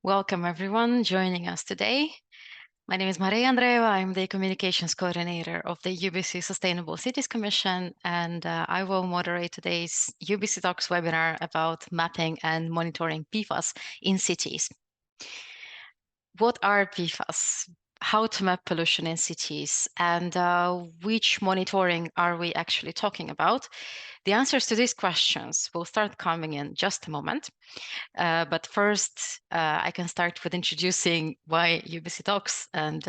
Welcome everyone joining us today. My name is Maria Andreeva. I'm the communications coordinator of the UBC Sustainable Cities Commission, and I will moderate today's UBC Talks webinar about mapping and monitoring PFAS in cities. What are PFAS? How to map pollution in cities, and which monitoring are we actually talking about? The answers to these questions will start coming in just a moment. But first, I can start with introducing why UBC Talks and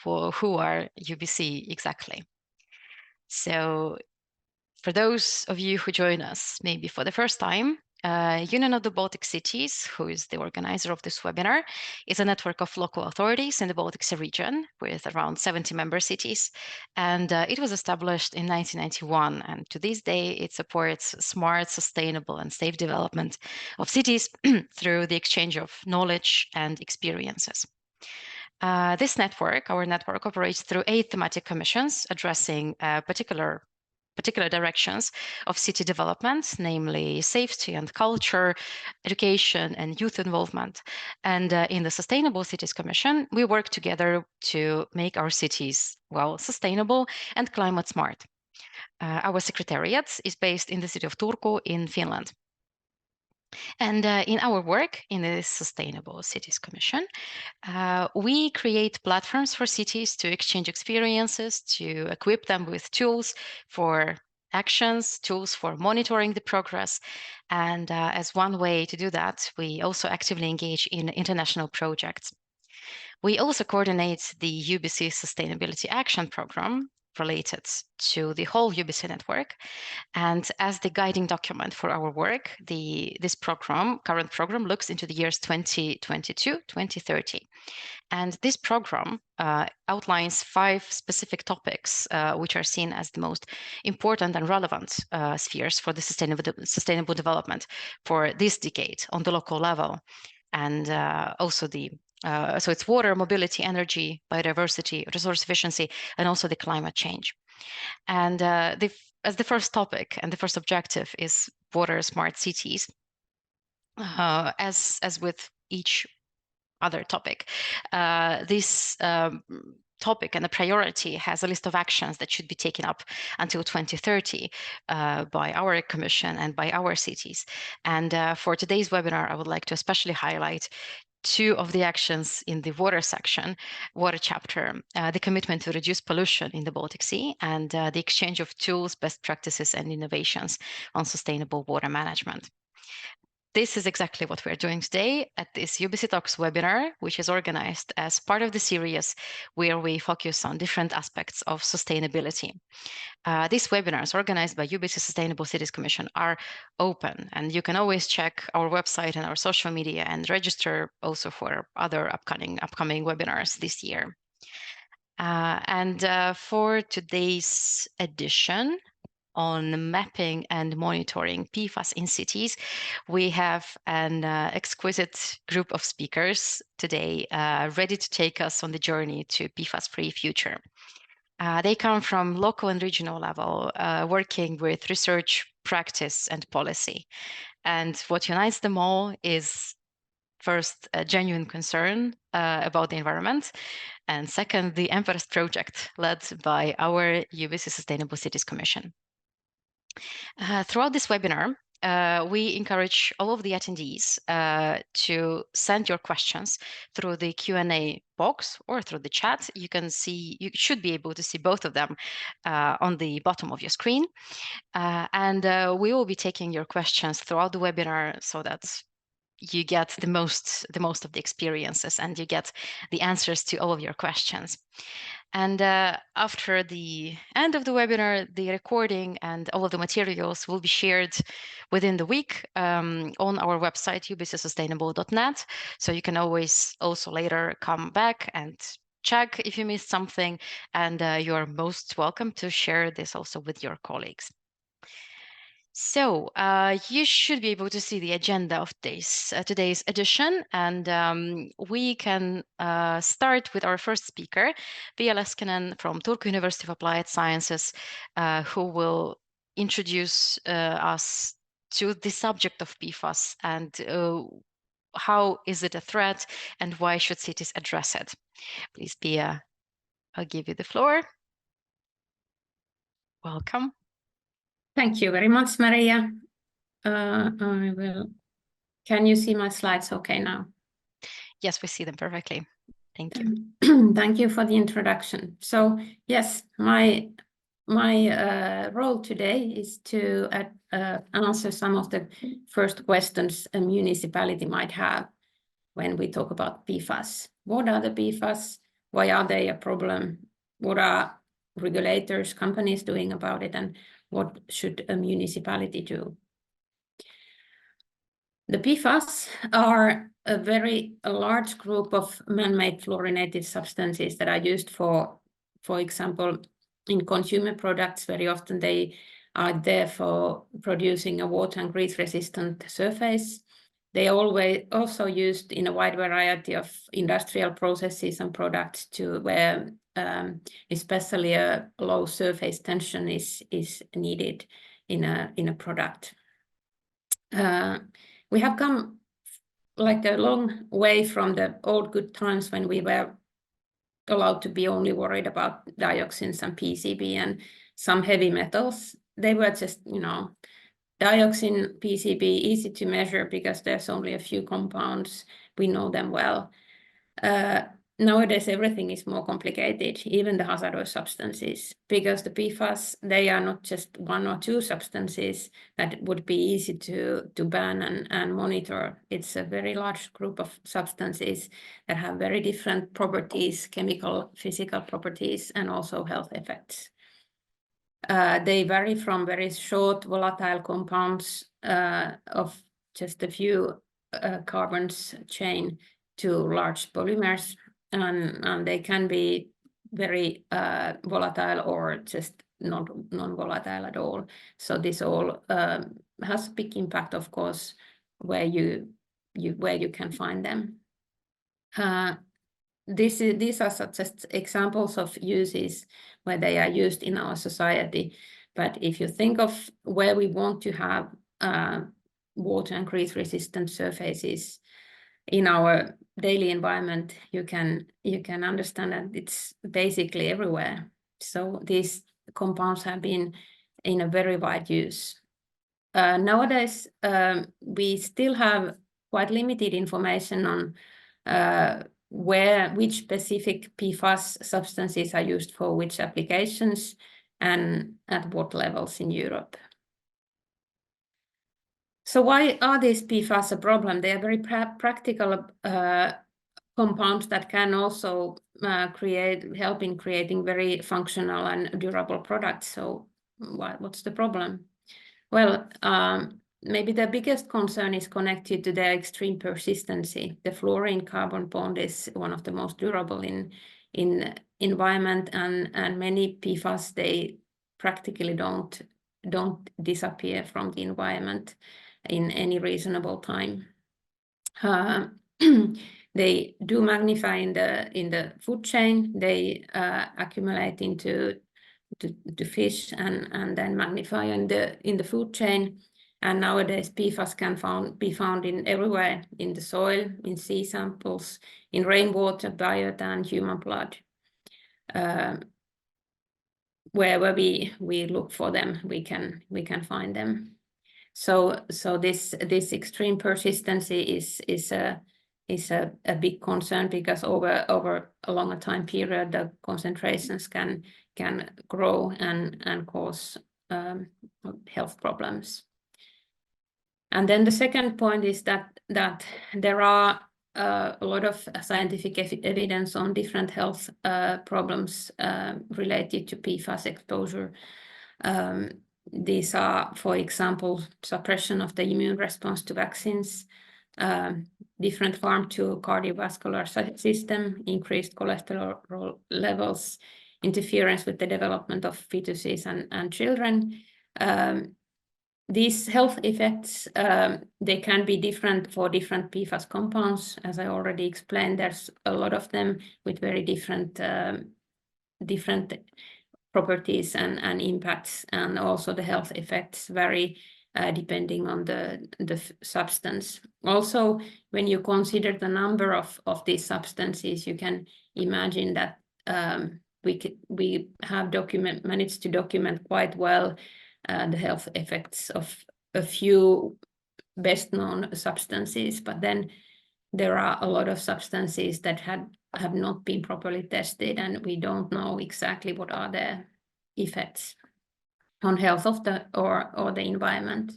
who are UBC exactly. So for those of you who join us maybe for the first time, Union of the Baltic Cities, who is the organizer of this webinar, is a network of local authorities in the Baltic Sea region with around 70 member cities. And it was established in 1991. And to this day, it supports smart, sustainable, and safe development of cities through the exchange of knowledge and experiences. This network, our network, operates through 8 thematic commissions addressing particular directions of city development, namely safety and culture, education and youth involvement. And in the Sustainable Cities Commission, we work together to make our cities, well, sustainable and climate smart. Our secretariat is based in the city of Turku in Finland. And in our work in the Sustainable Cities Commission, we create platforms for cities to exchange experiences, to equip them with tools for actions, tools for monitoring the progress. And as one way to do that, we also actively engage in international projects. We also coordinate the UBC Sustainability Action Program related to the whole UBC network. And as the guiding document for our work, this current program looks into the years 2022-2030. And this program outlines 5 specific topics which are seen as the most important and relevant spheres for the sustainable development for this decade on the local level. And also so it's water, mobility, energy, biodiversity, resource efficiency, and also the climate change. And as the first topic and the first objective is water smart cities, as with each other topic, this topic and the priority has a list of actions that should be taken up until 2030 by our commission and by our cities. And for today's webinar, I would like to especially highlight 2 of the actions in the water section, water chapter, the commitment to reduce pollution in the Baltic Sea and the exchange of tools, best practices and innovations on sustainable water management. This is exactly what we're doing today at this UBC Talks webinar, which is organized as part of the series where we focus on different aspects of sustainability. These webinars organized by UBC Sustainable Cities Commission are open, and you can always check our website and our social media and register also for other upcoming webinars this year. And for today's edition, on mapping and monitoring PFAS in cities, we have an exquisite group of speakers today ready to take us on the journey to PFAS-free future. They come from local and regional level, working with research, practice, and policy. And what unites them all is first, a genuine concern about the environment, and second, the EMPEREST project led by our UBC Sustainable Cities Commission. Throughout this webinar, we encourage all of the attendees to send your questions through the Q&A box or through the chat. You should be able to see both of them on the bottom of your screen. And we will be taking your questions throughout the webinar so that you get the most of the experiences and you get the answers to all of your questions. And after the end of the webinar, the recording and all of the materials will be shared within the week on our website, ubcsustainable.net. So you can always also later come back and check if you missed something, and you're most welcome to share this also with your colleagues. So you should be able to see the agenda of today's edition, and we can start with our first speaker, Piia Leskinen from Turku University of Applied Sciences, who will introduce us to the subject of PFAS and how is it a threat, and why should cities address it? Please, Piia, I'll give you the floor. Welcome. Thank you very much, Maria. I will. Can you see my slides okay now? Yes, we see them perfectly. Thank you. Thank you for the introduction. So yes, my role today is to answer some of the first questions a municipality might have when we talk about PFAS. What are the PFAS? Why are they a problem? What are regulators, companies doing about it? And what should a municipality do? The PFAS are a very large group of man-made fluorinated substances that are used for example, in consumer products. Very often they are there for producing a water and grease-resistant surface. They are also used in a wide variety of industrial processes and products where especially a low surface tension is needed in a product. We have come like a long way from the old good times when we were allowed to be only worried about dioxins and PCB and some heavy metals. They were just, dioxin, PCB, easy to measure because there's only a few compounds. We know them well. Nowadays, everything is more complicated, even the hazardous substances, because the PFAS, they are not just one or two substances that would be easy to ban and monitor. It's a very large group of substances that have very different properties, chemical, physical properties, and also health effects. They vary from very short volatile compounds of just a few carbons chain to large polymers. And they can be very volatile or just non-volatile at all. So this all has a big impact, of course, where you can find them. These are just examples of uses where they are used in our society. But if you think of where we want to have water and grease-resistant surfaces in our daily environment, you can understand that it's basically everywhere. So these compounds have been in a very wide use. Nowadays, we still have quite limited information on which specific PFAS substances are used for which applications and at what levels in Europe. So why are these PFAS a problem? They are very practical compounds that can also help in creating very functional and durable products. So what's the problem? Well, maybe the biggest concern is connected to their extreme persistency. The fluorine-carbon bond is one of the most durable in environment, and many PFAS, they practically don't disappear from the environment in any reasonable time. They do magnify in the food chain. They accumulate into fish and then magnify in the food chain. And nowadays PFAS can be found in everywhere, in the soil, in sea samples, in rainwater, biota, and human blood. Wherever we look for them, we can find them. So this extreme persistency is a big concern, because over a longer time period, the concentrations can grow and cause health problems. And then the second point is that there are a lot of scientific evidence on different health problems related to PFAS exposure. These are, for example, suppression of the immune response to vaccines, different harm to cardiovascular system, increased cholesterol levels, interference with the development of fetuses and children. These health effects, they can be different for different PFAS compounds. As I already explained, there's a lot of them with very different properties and impacts, and also the health effects vary depending on the substance. Also, when you consider the number of these substances, you can imagine that we have managed to document quite well the health effects of a few best known substances, but then there are a lot of substances that have not been properly tested, and we don't know exactly what are the effects on health of the or the environment.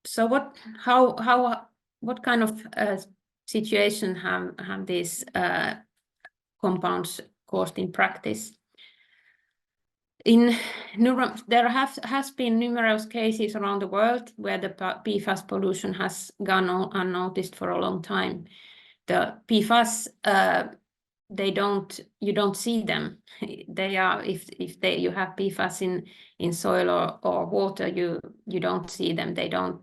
So what kind of situation have these compounds caused in practice? There has been numerous cases around the world where the PFAS pollution has gone unnoticed for a long time. The PFAS, you don't see them. They are, if you have PFAS in soil or water, you don't see them. They don't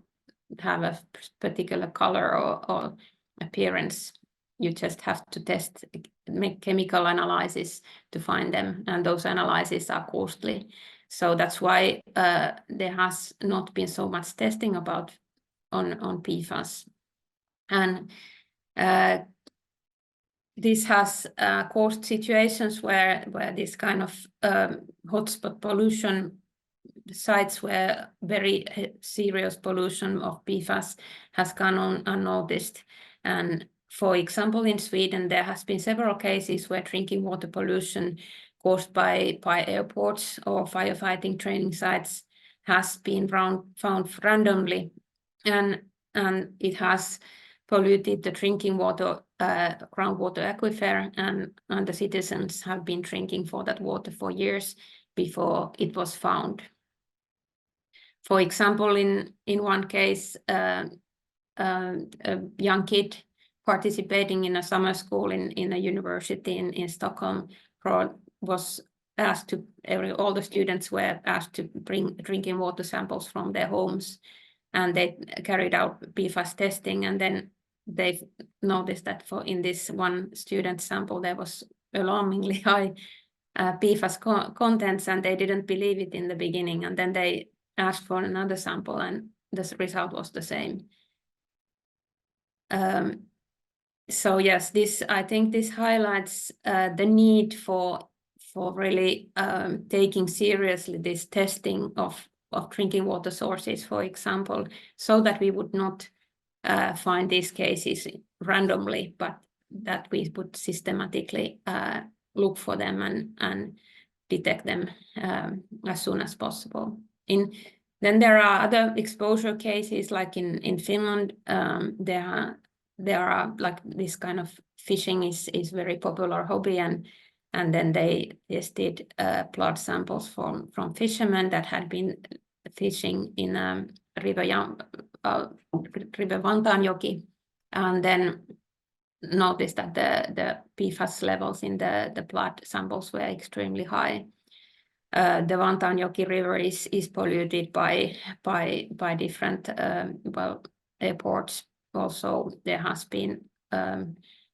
have a particular color or appearance. You just have to make chemical analysis to find them, and those analyses are costly. So that's why there has not been so much testing on PFAS. And this has caused situations where this kind of hotspot pollution sites where very serious pollution of PFAS has gone on unnoticed. And for example, in Sweden, there has been several cases where drinking water pollution caused by airports or firefighting training sites has been found randomly, and it has polluted the drinking water, groundwater aquifer, and the citizens have been drinking for that water for years before it was found. For example, in one case, a young kid participating in a summer school in a university in Stockholm was asked to, all the students were asked to bring drinking water samples from their homes, and they carried out PFAS testing, and then they noticed that in this one student sample there was alarmingly high PFAS contents, and they didn't believe it in the beginning, and then they asked for another sample, and the result was the same. So yes, I think this highlights the need for really taking seriously this testing of drinking water sources, for example, so that we would not find these cases randomly, but that we would systematically look for them and detect them as soon as possible. Then there are other exposure cases, like in Finland. There are like this kind of fishing is very popular hobby, and then they tested blood samples from fishermen that had been fishing in river Vantaanjoki, and then noticed that the PFAS levels in the blood samples were extremely high. The Vantaanjoki river is polluted by different airports. Also, there has been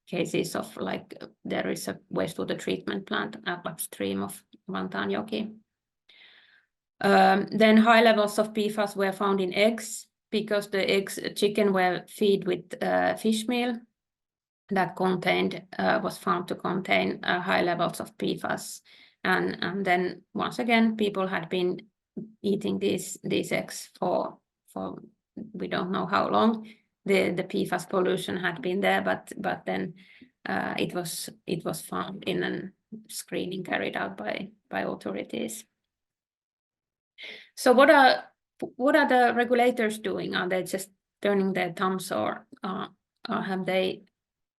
cases of, like, there is a wastewater treatment plant upstream of Vantaanjoki. Then high levels of PFAS were found in eggs, because the chicken were fed with fish meal that was found to contain high levels of PFAS. And then once again, people had been eating these eggs for we don't know how long. The PFAS pollution had been there, but then it was found in a screening carried out by authorities. So what are the regulators doing? Are they just turning their thumbs, or have they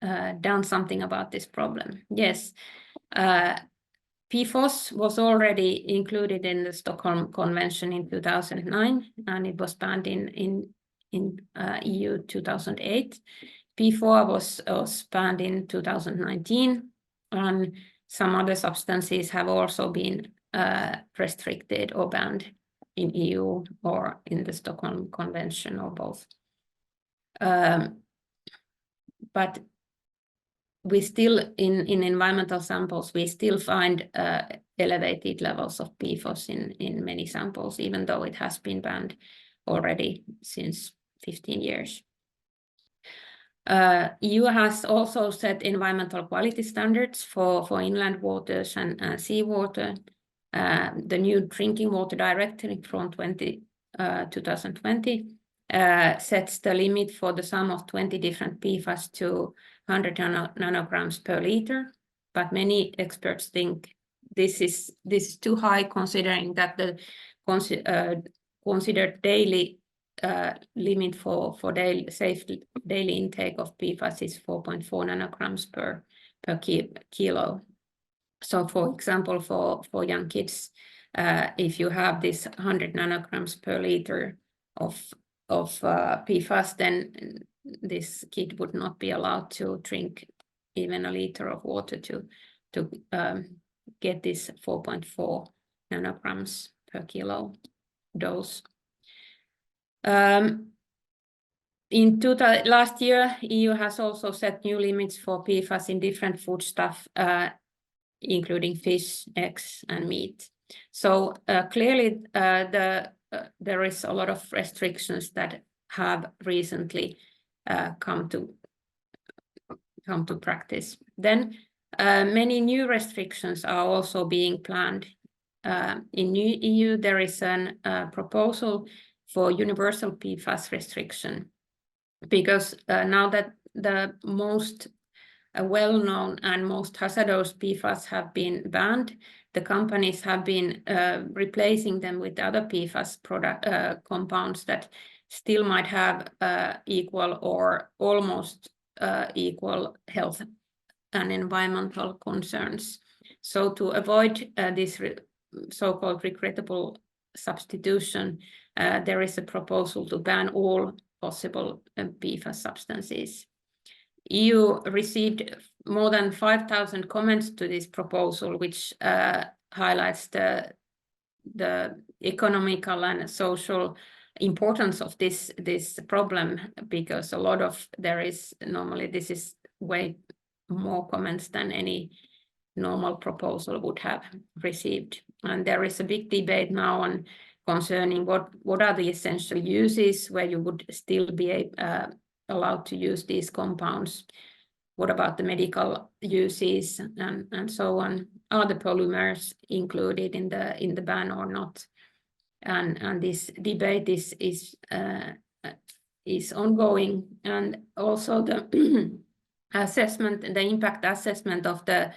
done something about this problem? Yes. PFOS was already included in the Stockholm Convention in 2009, and it was banned in EU 2008. P4 was banned in 2019, and some other substances have also been restricted or banned in EU or in the Stockholm Convention, or both. But we still, in environmental samples, we still find elevated levels of PFAS in many samples, even though it has been banned already since 15 years. EU has also set environmental quality standards for inland waters and seawater. The new Drinking Water Directive from 2020 sets the limit for the sum of 20 different PFAS to 100 nanograms per liter, but many experts think this is too high, considering that the considered daily limit for safe daily intake of PFAS is 4.4 nanograms per kilo. So, for example, for young kids, if you have this 100 nanograms per liter of PFAS, then this kid would not be allowed to drink even a liter of water to get this 4.4 nanograms per kilo dose. Last year, EU has also set new limits for PFAS in different foodstuff, including fish, eggs, and meat. So clearly, there is a lot of restrictions that have recently come to practice. Then many new restrictions are also being planned. In new EU, there is a proposal for universal PFAS restriction, because now that the most well-known and most hazardous PFAS have been banned, the companies have been replacing them with other PFAS compounds that still might have equal or almost equal health and environmental concerns. So to avoid this so-called regrettable substitution, there is a proposal to ban all possible PFAS substances. EU received more than 5,000 comments to this proposal, which highlights the economical and social importance of this problem, because a lot of normally this is way more comments than any normal proposal would have received. And there is a big debate now on concerning what are the essential uses where you would still be allowed to use these compounds. What about the medical uses and so on? Are the polymers included in the ban or not? And this debate is ongoing, and also the assessment, the impact assessment of the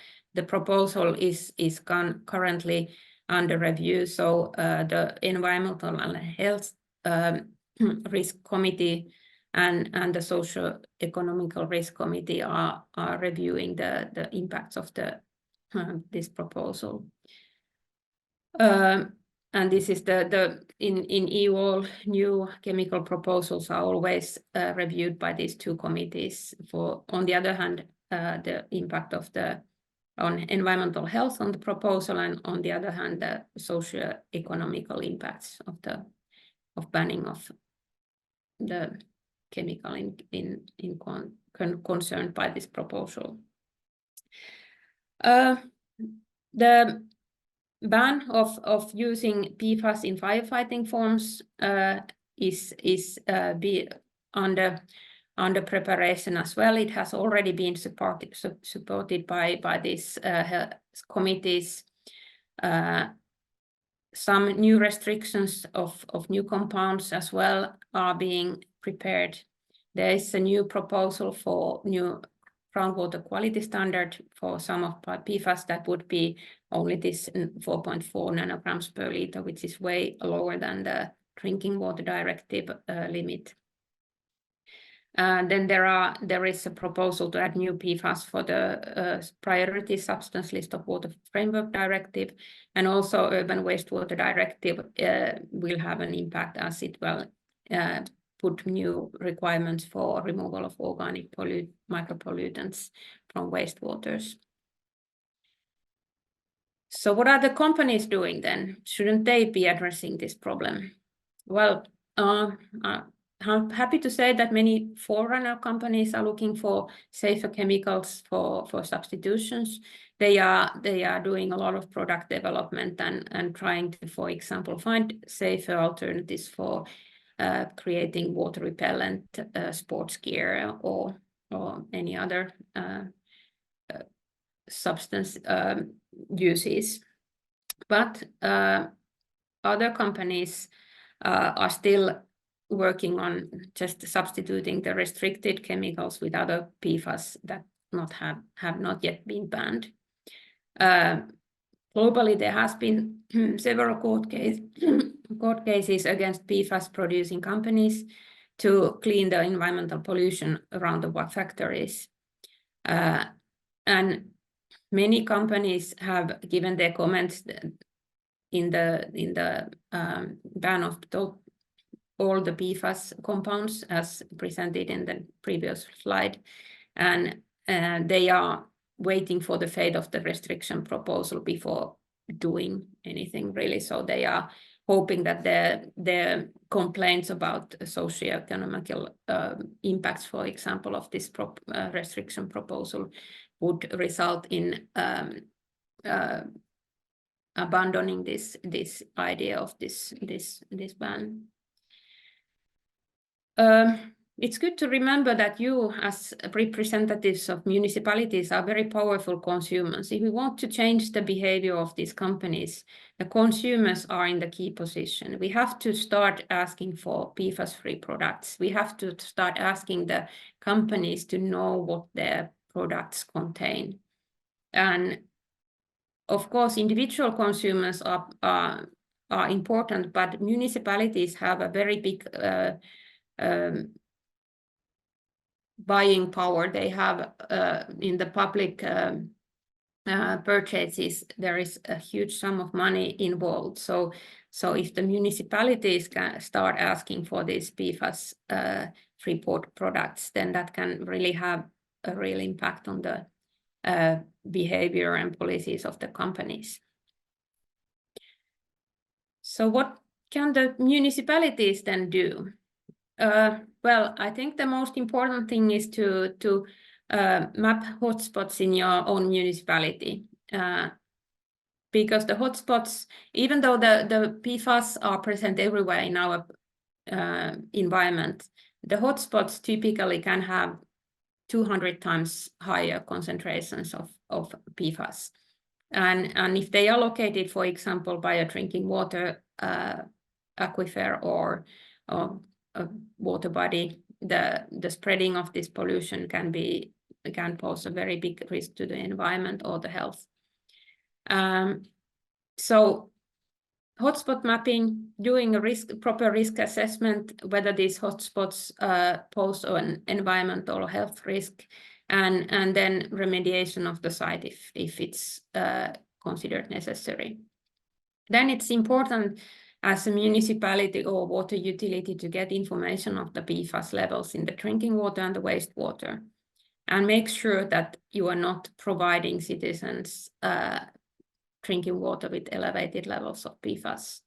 proposal is currently under review. So the Environmental and Health Risk Committee and the Socio-Economical Risk Committee are reviewing the impacts of this proposal. And this is in EU, all new chemical proposals are always reviewed by these two committees. On the other hand, the impact on environmental health on the proposal, and on the other hand, the socio-economical impacts of banning of the chemical concerned by this proposal. The ban of using PFAS in firefighting forms is under preparation as well. It has already been supported by these committees. Some new restrictions of new compounds as well are being prepared. There is a new proposal for new groundwater quality standard for some of PFAS that would be only this 4.4 nanograms per liter, which is way lower than the Drinking Water Directive limit. Then there is a proposal to add new PFAS for the priority substance list of Water Framework Directive, and also Urban Wastewater Directive will have an impact, as it will put new requirements for removal of organic micropollutants from wastewaters. So what are the companies doing then? Shouldn't they be addressing this problem? Well, I'm happy to say that many forerunner companies are looking for safer chemicals for substitutions. They are doing a lot of product development and trying to, for example, find safer alternatives for creating water repellent sports gear or any other substance uses. But other companies are still working on just substituting the restricted chemicals with other PFAS that have not yet been banned. Globally, there has been several court cases against PFAS producing companies to clean the environmental pollution around the factories. And many companies have given their comments in the ban of all the PFAS compounds as presented in the previous slide. And they are waiting for the fate of the restriction proposal before doing anything really. So they are hoping that their complaints about socioeconomic impacts, for example, of this restriction proposal would result in abandoning this idea of this ban. It's good to remember that you, as representatives of municipalities, are very powerful consumers. If we want to change the behavior of these companies, the consumers are in the key position. We have to start asking for PFAS-free products. We have to start asking the companies to know what their products contain. And of course, individual consumers are important, but municipalities have a very big buying power. They have in the public purchases, there is a huge sum of money involved. So if the municipalities can start asking for these PFAS free products, then that can really have a real impact on the behavior and policies of the companies. So what can the municipalities then do? Well, I think the most important thing is to map hotspots in your own municipality. Because the hotspots, even though the PFAS are present everywhere in our environment, the hotspots typically can have 200 times higher concentrations of PFAS. And if they are located, for example, by a drinking water aquifer or a water body, the spreading of this pollution can pose a very big risk to the environment or the health. So hotspot mapping, doing a proper risk assessment, whether these hotspots pose an environmental or health risk, and then remediation of the site if it's considered necessary. Then it's important as a municipality or water utility to get information of the PFAS levels in the drinking water and the wastewater, and make sure that you are not providing citizens drinking water with elevated levels of PFAS.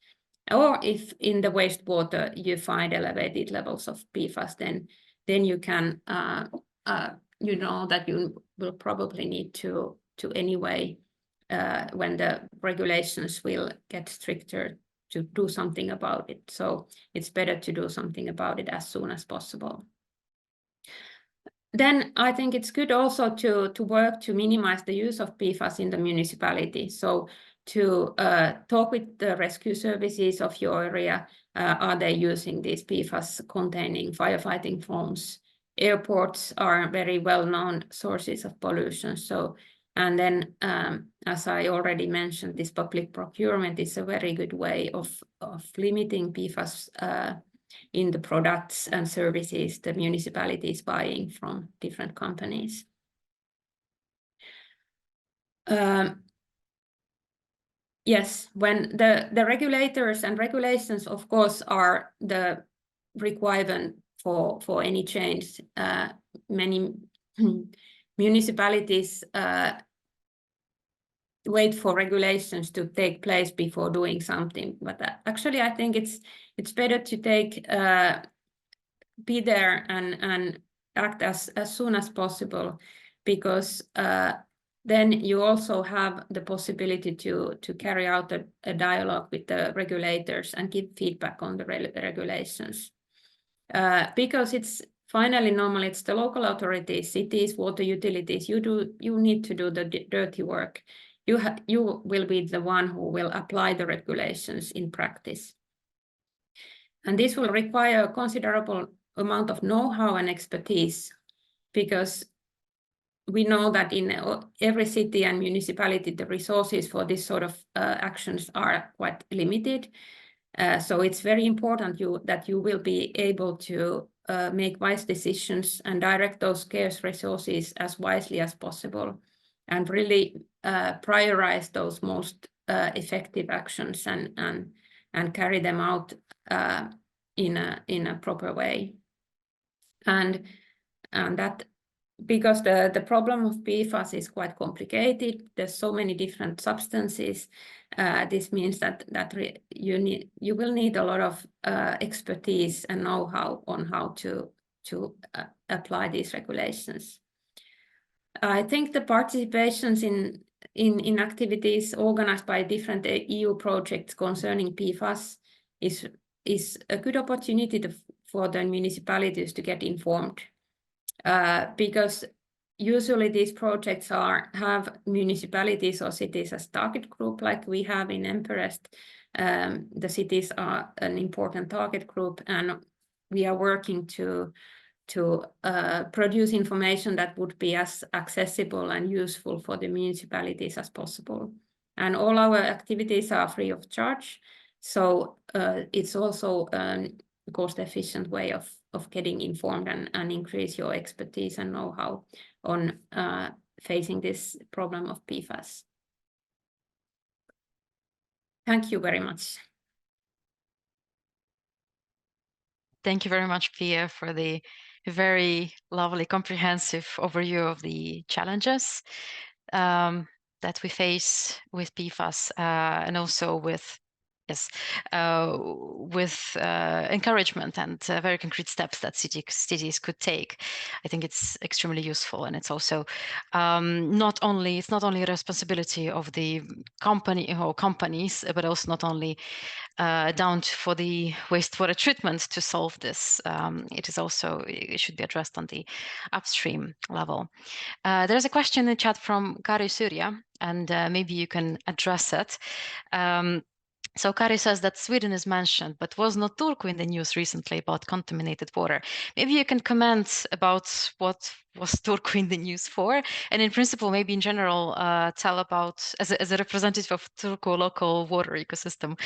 Or if in the wastewater you find elevated levels of PFAS, then you can, you know that you will probably need to anyway, when the regulations will get stricter, to do something about it. So it's better to do something about it as soon as possible. Then I think it's good also to work to minimize the use of PFAS in the municipality. So to talk with the rescue services of your area, are they using these PFAS containing firefighting foams? Airports are very well-known sources of pollution. So, and then as I already mentioned, this public procurement is a very good way of limiting PFAS in the products and services the municipality is buying from different companies. Yes, when the regulators and regulations, of course, are the requirement for any change. Many municipalities wait for regulations to take place before doing something, but actually I think it's better to take be there and act as soon as possible, because then you also have the possibility to carry out a dialogue with the regulators and give feedback on the regulations. Because it's finally normally it's the local authorities, cities, water utilities. You need to do the dirty work. You will be the one who will apply the regulations in practice. And this will require a considerable amount of know-how and expertise, because we know that in every city and municipality, the resources for this sort of actions are quite limited. So it's very important that you will be able to make wise decisions and direct those scarce resources as wisely as possible, and really prioritize those most effective actions and carry them out in a proper way. And that, because the problem of PFAS is quite complicated, there's so many different substances. This means that you will need a lot of expertise and know-how on how to apply these regulations. I think the participations in activities organized by different EU projects concerning PFAS is a good opportunity for the municipalities to get informed. Because usually these projects have municipalities or cities as target group, like we have in EMPEREST. The cities are an important target group, and we are working to produce information that would be as accessible and useful for the municipalities as possible. And all our activities are free of charge, so it's also a cost-efficient way of getting informed and increase your expertise and know-how on facing this problem of PFAS. Thank you very much. Thank you very much, Piia, for the very lovely, comprehensive overview of the challenges that we face with PFAS, and also with encouragement and very concrete steps that cities could take. I think it's extremely useful, and it's also not only a responsibility of the company or companies, but also not only down for the wastewater treatment to solve this. It should be addressed on the upstream level. There's a question in the chat from Kari Surya, and maybe you can address it. So Kari says that Sweden is mentioned, but was not Turku in the news recently about contaminated water? Maybe you can comment about what was Turku in the news for, and in principle, maybe in general, tell about, as a representative of Turku local water ecosystem,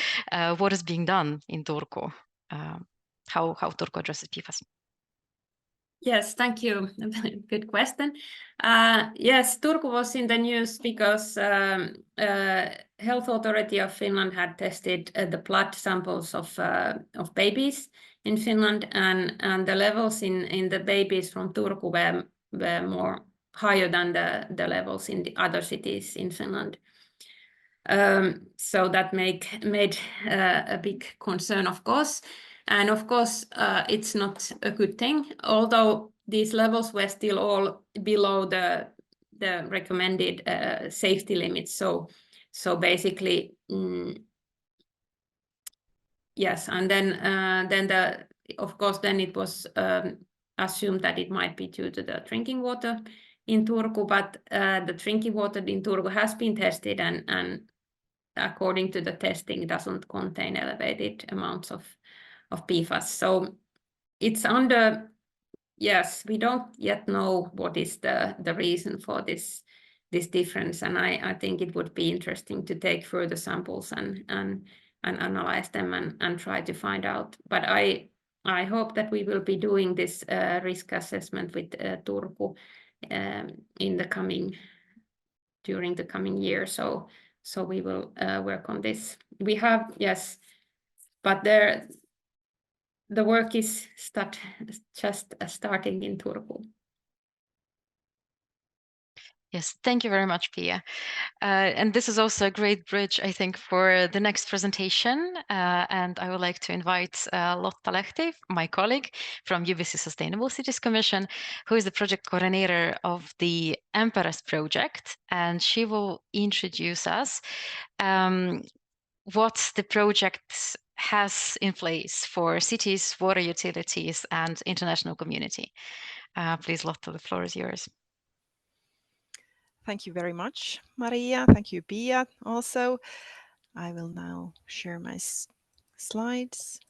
what is being done in Turku, how Turku addresses PFAS. Yes, thank you. Good question. Yes, Turku was in the news because Health Authority of Finland had tested the blood samples of babies in Finland, and the levels in the babies from Turku were more higher than the levels in the other cities in Finland. So that made a big concern, of course. And of course, it's not a good thing, although these levels were still all below the recommended safety limits. So basically, yes. And then of course it was assumed that it might be due to the drinking water in Turku, but the drinking water in Turku has been tested, and according to the testing, doesn't contain elevated amounts of PFAS. So it's under, yes, we don't yet know what is the reason for this difference, and I think it would be interesting to take further samples and analyze them and try to find out. But I hope that we will be doing this risk assessment with Turku during the coming year. So we will work on this. We have, yes, but the work is just starting in Turku. Yes, thank you very much, Piia. And this is also a great bridge, I think, for the next presentation. And I would like to invite Lotta Lehti, my colleague from UBC Sustainable Cities Commission, who is the project coordinator of the EMPEREST project. And she will introduce us what the project has in place for cities, water utilities, and international community. Please, Lotta, the floor is yours. Thank you very much, Maria. Thank you, Piia. Also, I will now share my slides.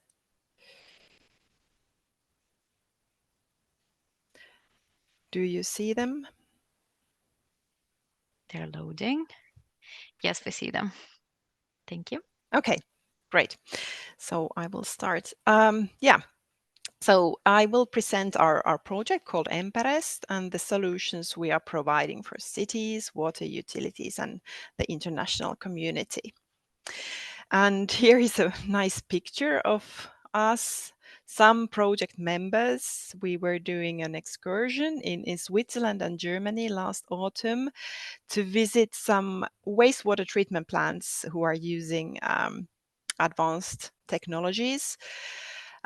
Do you see them? They're loading. Yes, we see them. Thank you. Okay, great. So I will start. So I will present our project called EMPEREST and the solutions we are providing for cities, water utilities, and the international community. And here is a nice picture of us, some project members. We were doing an excursion in Switzerland and Germany last autumn to visit some wastewater treatment plants who are using advanced technologies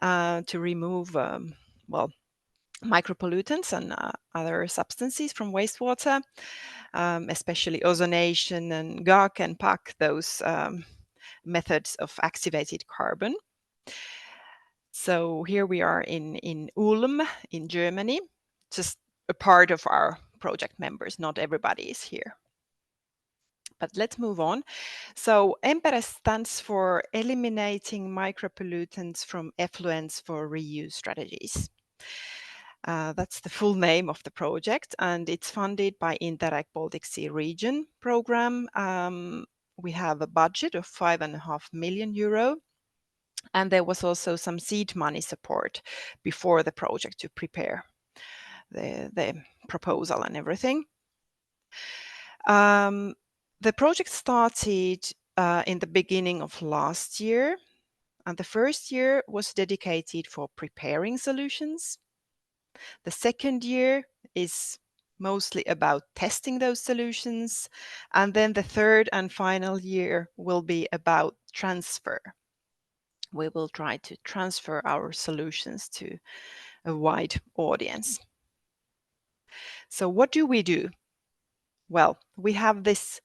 to remove, micropollutants and other substances from wastewater, especially ozonation and GAC and PAC, those methods of activated carbon. So here we are in Ulm in Germany, just a part of our project members, not everybody is here. But let's move on. So EMPEREST stands for Eliminating Micropollutants from Effluents for Reuse Strategies. That's the full name of the project, and it's funded by Interreg Baltic Sea Region program. We have a budget of 5.5 million euro. And there was also some seed money support before the project to prepare the proposal and everything. The project started in the beginning of last year, and the first year was dedicated for preparing solutions. The second year is mostly about testing those solutions, and then the third and final year will be about transfer. We will try to transfer our solutions to a wide audience. So what do we do? Well, we have this,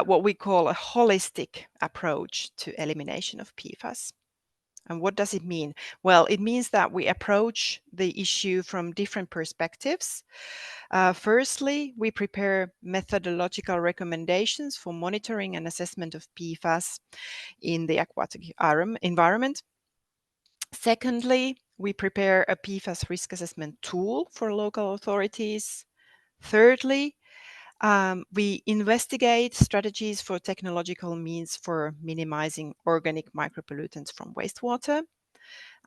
what we call a holistic approach to elimination of PFAS. And what does it mean? Well, it means that we approach the issue from different perspectives. Firstly, we prepare methodological recommendations for monitoring and assessment of PFAS in the aquatic environment. Secondly, we prepare a PFAS risk assessment tool for local authorities. Thirdly, we investigate strategies for technological means for minimizing organic micropollutants from wastewater.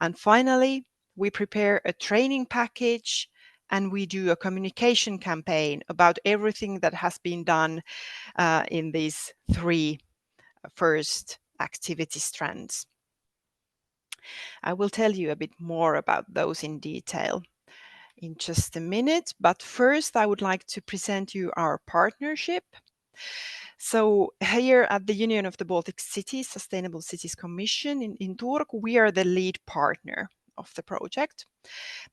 And finally, we prepare a training package and we do a communication campaign about everything that has been done in these three first activity strands. I will tell you a bit more about those in detail in just a minute, but first I would like to present you our partnership. So here at the Union of the Baltic Cities Sustainable Cities Commission in Turku, we are the lead partner of the project.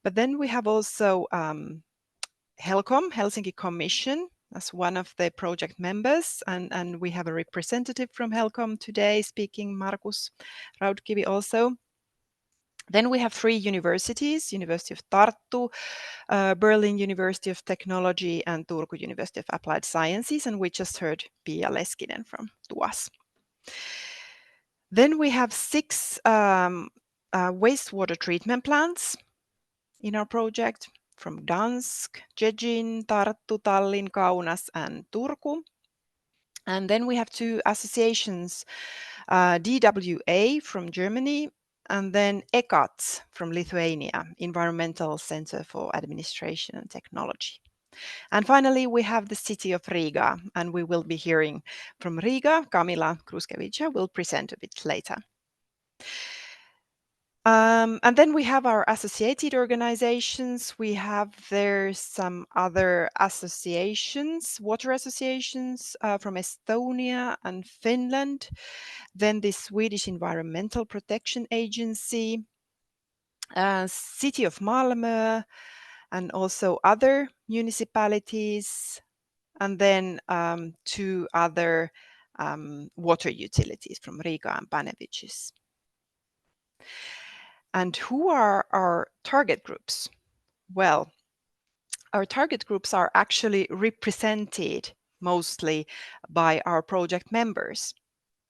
But then we have also HELCOM, Helsinki Commission, as one of the project members, and we have a representative from HELCOM today speaking, Markus Raudkivi also. Then we have three universities, University of Tartu, Berlin University of Technology, and Turku University of Applied Sciences, and we just heard Piia Leskinen from TUAS. Then we have 6 wastewater treatment plants in our project from Gdansk, Szczecin, Tartu, Tallinn, Kaunas, and Turku. And then we have 2 associations, DWA from Germany, and then ECAT from Lithuania, Environmental Center for Administration and Technology. And finally, we have the city of Riga, and we will be hearing from Riga. Kamila Gruškeviča will present a bit later. And then we have our associated organizations. We have there some other associations, water associations from Estonia and Finland. Then the Swedish Environmental Protection Agency, City of Malmö, and also other municipalities. And then 2 other water utilities from Riga and Paneviches. And who are our target groups? Well, our target groups are actually represented mostly by our project members.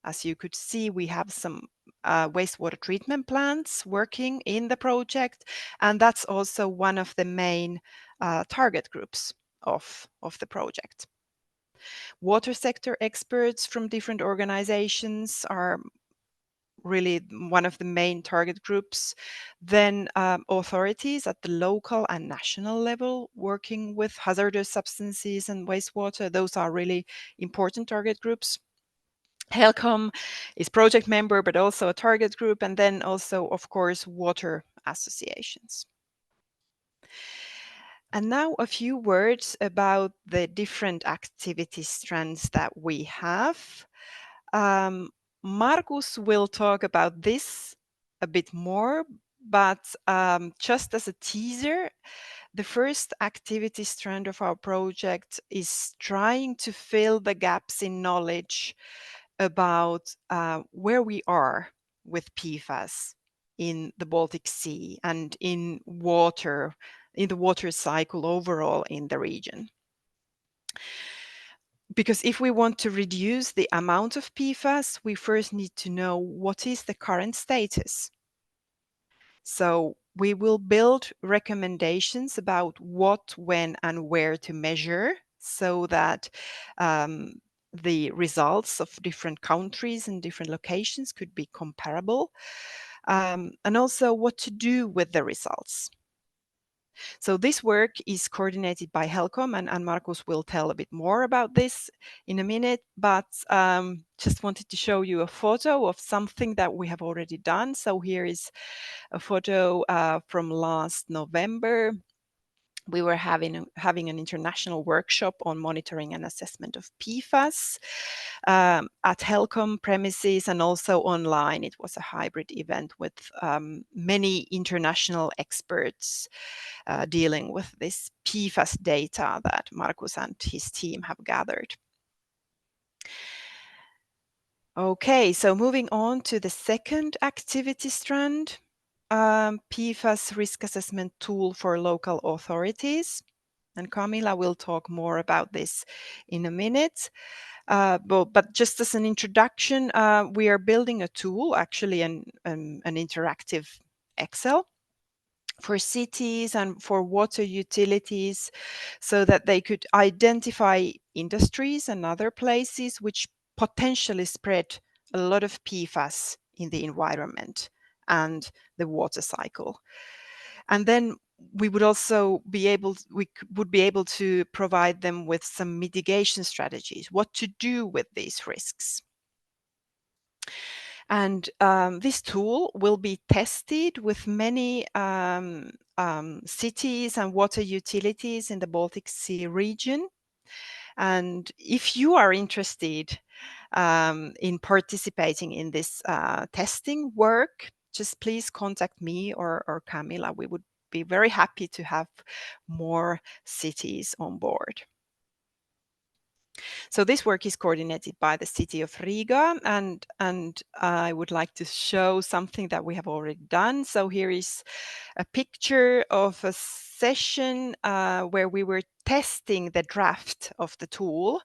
As you could see, we have some wastewater treatment plants working in the project, and that's also one of the main target groups of the project. Water sector experts from different organizations are really one of the main target groups. Then authorities at the local and national level working with hazardous substances and wastewater, those are really important target groups. HELCOM is project member, but also a target group, and then also, of course, water associations. And now a few words about the different activity strands that we have. Markus will talk about this a bit more, but just as a teaser, the first activity strand of our project is trying to fill the gaps in knowledge about where we are with PFAS in the Baltic Sea and in the water cycle overall in the region. Because if we want to reduce the amount of PFAS, we first need to know what is the current status. So we will build recommendations about what, when, and where to measure so that the results of different countries and different locations could be comparable, and also what to do with the results. So this work is coordinated by HELCOM, and Markus will tell a bit more about this in a minute, but just wanted to show you a photo of something that we have already done. So here is a photo from last November. We were having an international workshop on monitoring and assessment of PFAS at HELCOM premises and also online. It was a hybrid event with many international experts dealing with this PFAS data that Markus and his team have gathered. Okay, so moving on to the second activity strand. PFAS risk assessment tool for local authorities. And Kamila will talk more about this in a minute. But just as an introduction, we are building a tool, actually an interactive Excel for cities and for water utilities so that they could identify industries and other places which potentially spread a lot of PFAS in the environment and the water cycle. And then we would also be able to provide them with some mitigation strategies, what to do with these risks. And this tool will be tested with many cities and water utilities in the Baltic Sea region. And if you are interested in participating in this testing work, just please contact me or Kamila. We would be very happy to have more cities on board. So this work is coordinated by the city of Riga, and I would like to show something that we have already done. So here is a picture of a session where we were testing the draft of the tool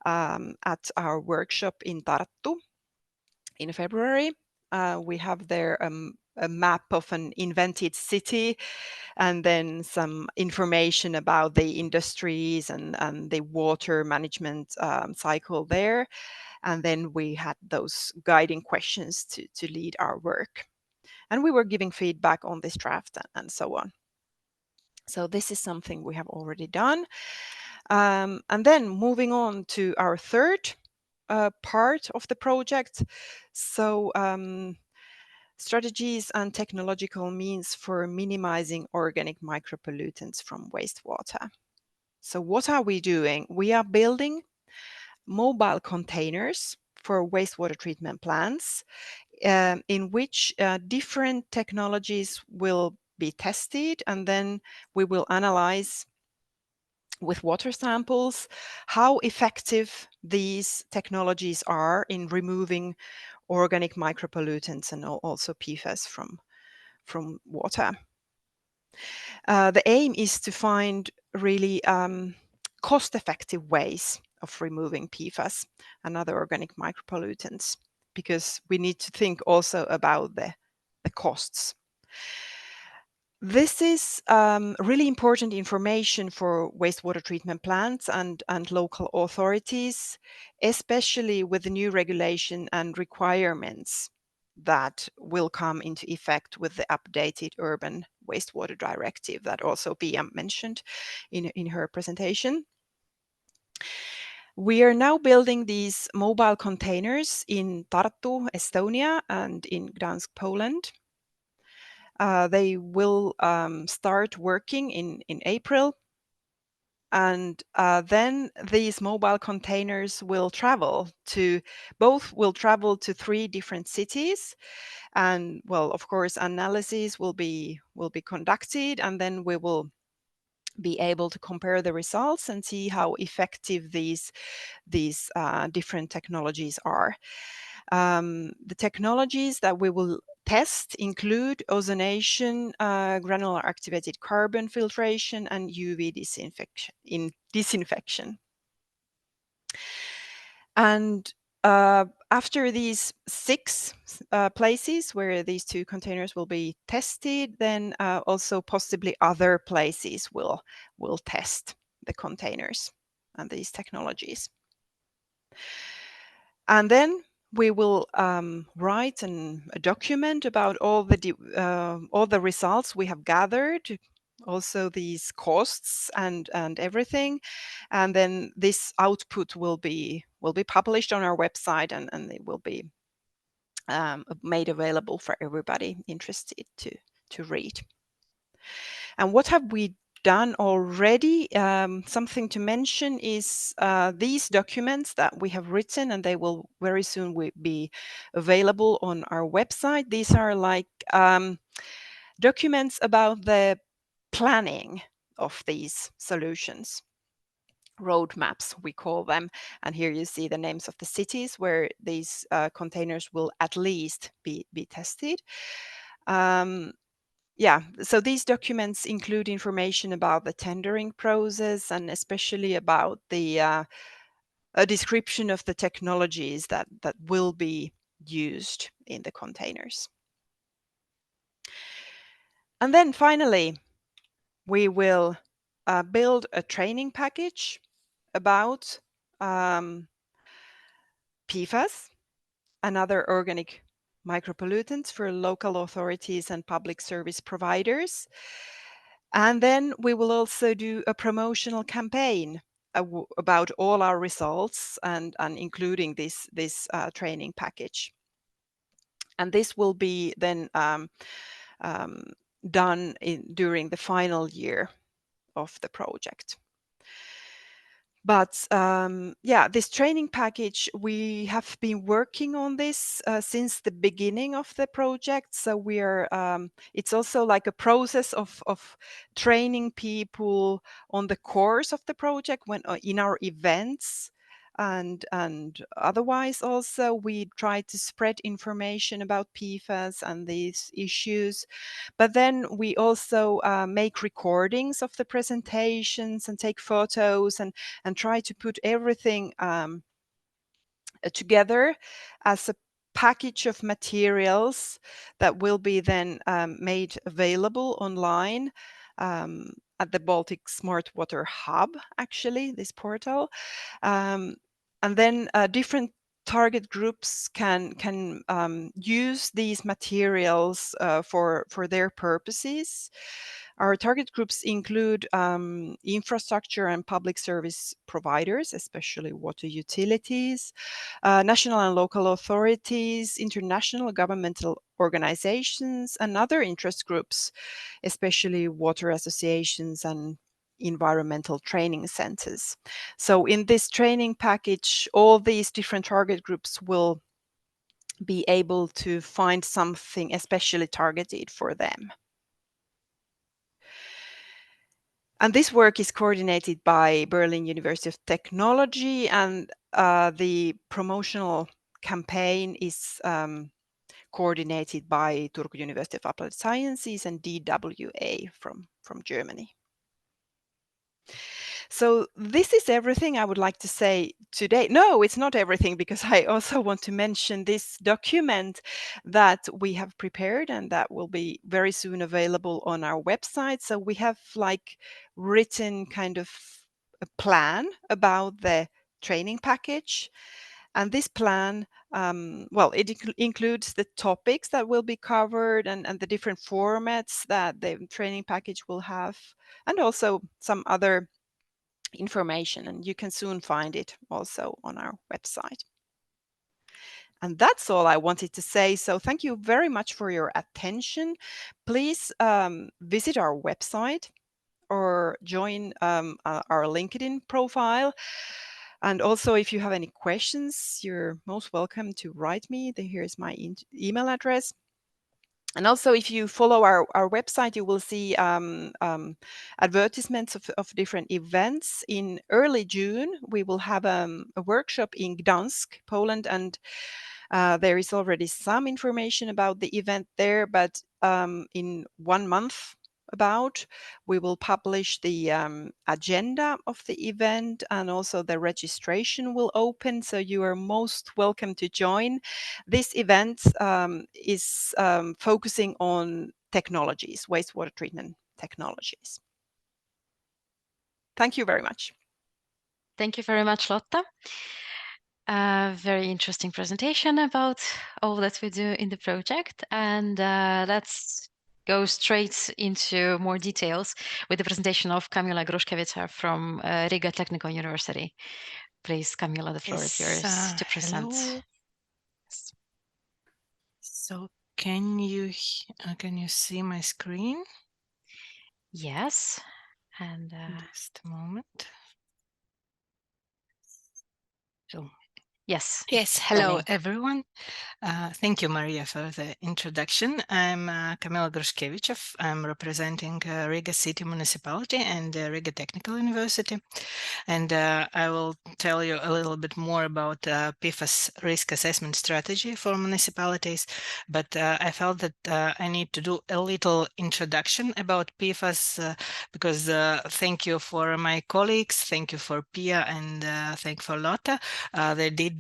at our workshop in Tartu in February. We have there a map of an invented city and then some information about the industries and the water management cycle there. And then we had those guiding questions to lead our work. And we were giving feedback on this draft and so on. So this is something we have already done. And then moving on to our third part of the project. So strategies and technological means for minimizing organic micropollutants from wastewater. So what are we doing? We are building mobile containers for wastewater treatment plants in which different technologies will be tested, and then we will analyze with water samples how effective these technologies are in removing organic micropollutants and also PFAS from water. The aim is to find really cost-effective ways of removing PFAS and other organic micropollutants, because we need to think also about the costs. This is really important information for wastewater treatment plants and local authorities, especially with the new regulation and requirements that will come into effect with the updated urban wastewater directive that also Piia mentioned in her presentation. We are now building these mobile containers in Tartu, Estonia, and in Gdansk, Poland. They will start working in April, and then these mobile containers will travel to 3 different cities, and well, of course, analysis will be conducted, and then we will be able to compare the results and see how effective these different technologies are. The technologies that we will test include ozonation, granular activated carbon filtration, and UV disinfection. And after these 6 places where these 2 containers will be tested, then also possibly other places will test the containers and these technologies. And then we will write a document about all the results we have gathered, also these costs and everything, and then this output will be published on our website, and it will be made available for everybody interested to read. And what have we done already? Something to mention is these documents that we have written, and they will very soon be available on our website. These are like documents about the planning of these solutions. Roadmaps, we call them. And here you see the names of the cities where these containers will at least be tested. Yeah, so these documents include information about the tendering process, and especially about the a description of the technologies that will be used in the containers. And then finally, we will build a training package about PFAS and other organic micropollutants for local authorities and public service providers. And then we will also do a promotional campaign about all our results and including this training package. And this will be then done during the final year of the project. But yeah, this training package, we have been working on this since the beginning of the project. So we are, it's also like a process of training people on the course of the project when in our events. And otherwise also we try to spread information about PFAS and these issues. But then we also make recordings of the presentations and take photos and try to put everything together as a package of materials that will be then made available online at the Baltic Smart Water Hub, actually, this portal. And then different target groups can use these materials for their purposes. Our target groups include infrastructure and public service providers, especially water utilities, national and local authorities, international governmental organizations, and other interest groups, especially water associations and environmental training centers. So in this training package, all these different target groups will be able to find something especially targeted for them. And this work is coordinated by Berlin University of Technology, and the promotional campaign is coordinated by Turku University of Applied Sciences and DWA from Germany. So this is everything I would like to say today. No, it's not everything, because I also want to mention this document that we have prepared and that will be very soon available on our website. So we have like written kind of a plan about the training package. And this plan, well, it includes the topics that will be covered and the different formats that the training package will have, and also some other information, and you can soon find it also on our website. And that's all I wanted to say. So thank you very much for your attention. Please visit our website or join our LinkedIn profile. And also, if you have any questions, you're most welcome to write me. Here's my email address. And also, if you follow our website, you will see advertisements of different events. In early June, we will have a workshop in Gdansk, Poland, and there is already some information about the event there, but in 1 month we will publish the agenda of the event, and also the registration will open, so you are most welcome to join. This event is focusing on technologies, wastewater treatment technologies. Thank you very much. Thank you very much, Lotta. Very interesting presentation about all that we do in the project, and let's go straight into more details with the presentation of Kamila Gruškeviča from Riga Technical University. Please, Kamila, the floor is yours to present. Hello. Yes. So can you see my screen? Yes, and just a moment. So yes. Yes, hello everyone. Thank you, Maria, for the introduction. I'm Kamila Gruškeviča. I'm representing Riga City Municipality and Riga Technical University. And I will tell you a little bit more about PFAS risk assessment strategy for municipalities. But I felt that I need to do a little introduction about PFAS because thank you for my colleagues, thank you for Piia, and thank for Lotta. They did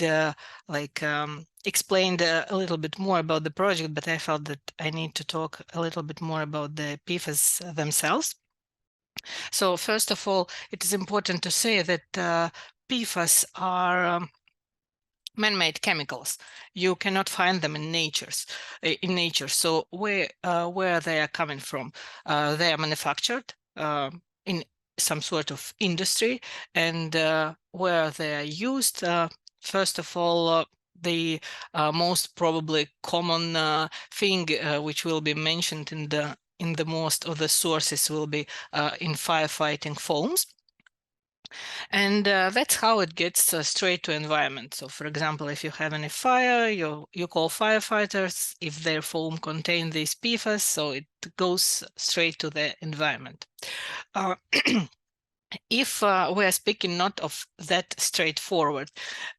explained a little bit more about the project, but I felt that I need to talk a little bit more about the PFAS themselves. So first of all, it is important to say that PFAS are man-made chemicals. You cannot find them in nature. So where they are coming from? They are manufactured in some sort of industry, and where they are used. First of all, the most probably common thing which will be mentioned in the most of the sources will be in firefighting foams. And that's how it gets straight to environment. So for example, if you have any fire, you call firefighters. If their foam contain these PFAS, so it goes straight to the environment. If we are speaking not of that straightforward,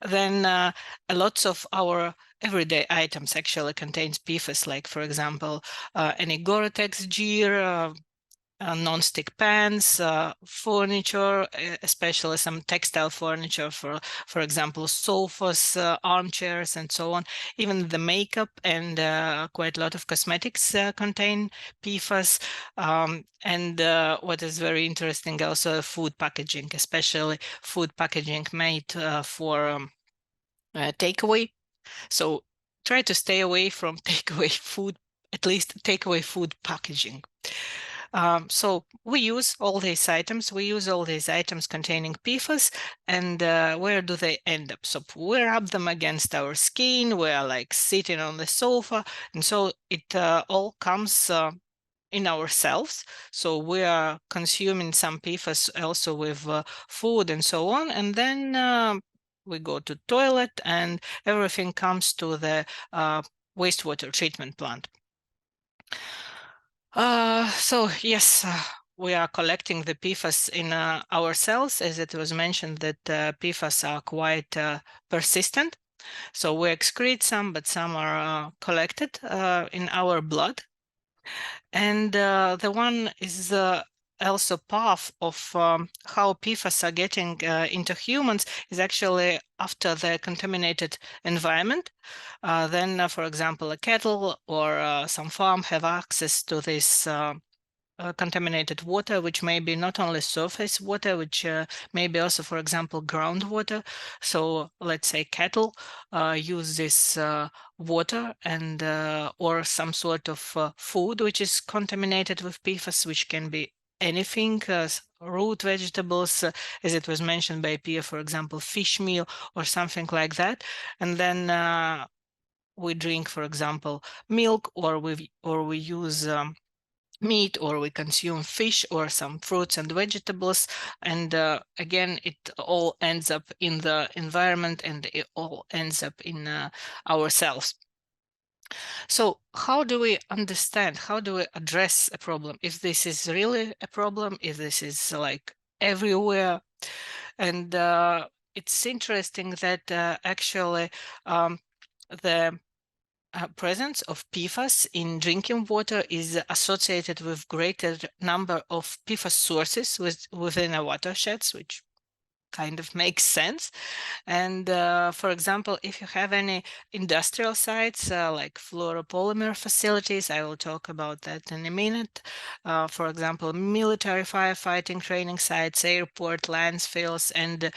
then lots of our everyday items actually contains PFAS, like for example, any Gore-Tex gear, non-stick pans, furniture, especially some textile furniture, for example, sofas, armchairs, and so on. Even the makeup and quite a lot of cosmetics contain PFAS. And what is very interesting, also food packaging, especially food packaging made for takeaway. So try to stay away from takeaway food, at least takeaway food packaging. So we use all these items. We use all these items containing PFAS, and where do they end up? So we rub them against our skin. We're like sitting on the sofa, and so it all comes in ourselves. So we are consuming some PFAS also with food and so on, and then we go to toilet, and everything comes to the wastewater treatment plant. So yes, we are collecting the PFAS in our cells, as it was mentioned that PFAS are quite persistent. So we excrete some, but some are collected in our blood. And the one is also path of how PFAS are getting into humans is actually after the contaminated environment. Then, for example, a cattle or some farm have access to this contaminated water, which may be not only surface water, which may be also, for example, groundwater. So let's say cattle use this water and or some sort of food which is contaminated with PFAS, which can be anything, root vegetables, as it was mentioned by Piia, for example, fish meal or something like that. And then we drink, for example, milk, or we use meat, or we consume fish or some fruits and vegetables, and again it all ends up in the environment, and it all ends up in ourselves. So how do we understand, how do we address a problem, if this is really a problem, if this is like everywhere? And it's interesting that actually the presence of PFAS in drinking water is associated with greater number of PFAS sources within our watersheds, which kind of makes sense. And for example, if you have any industrial sites like fluoropolymer facilities, I will talk about that in a minute. For example, military firefighting training sites, airport, landfills, and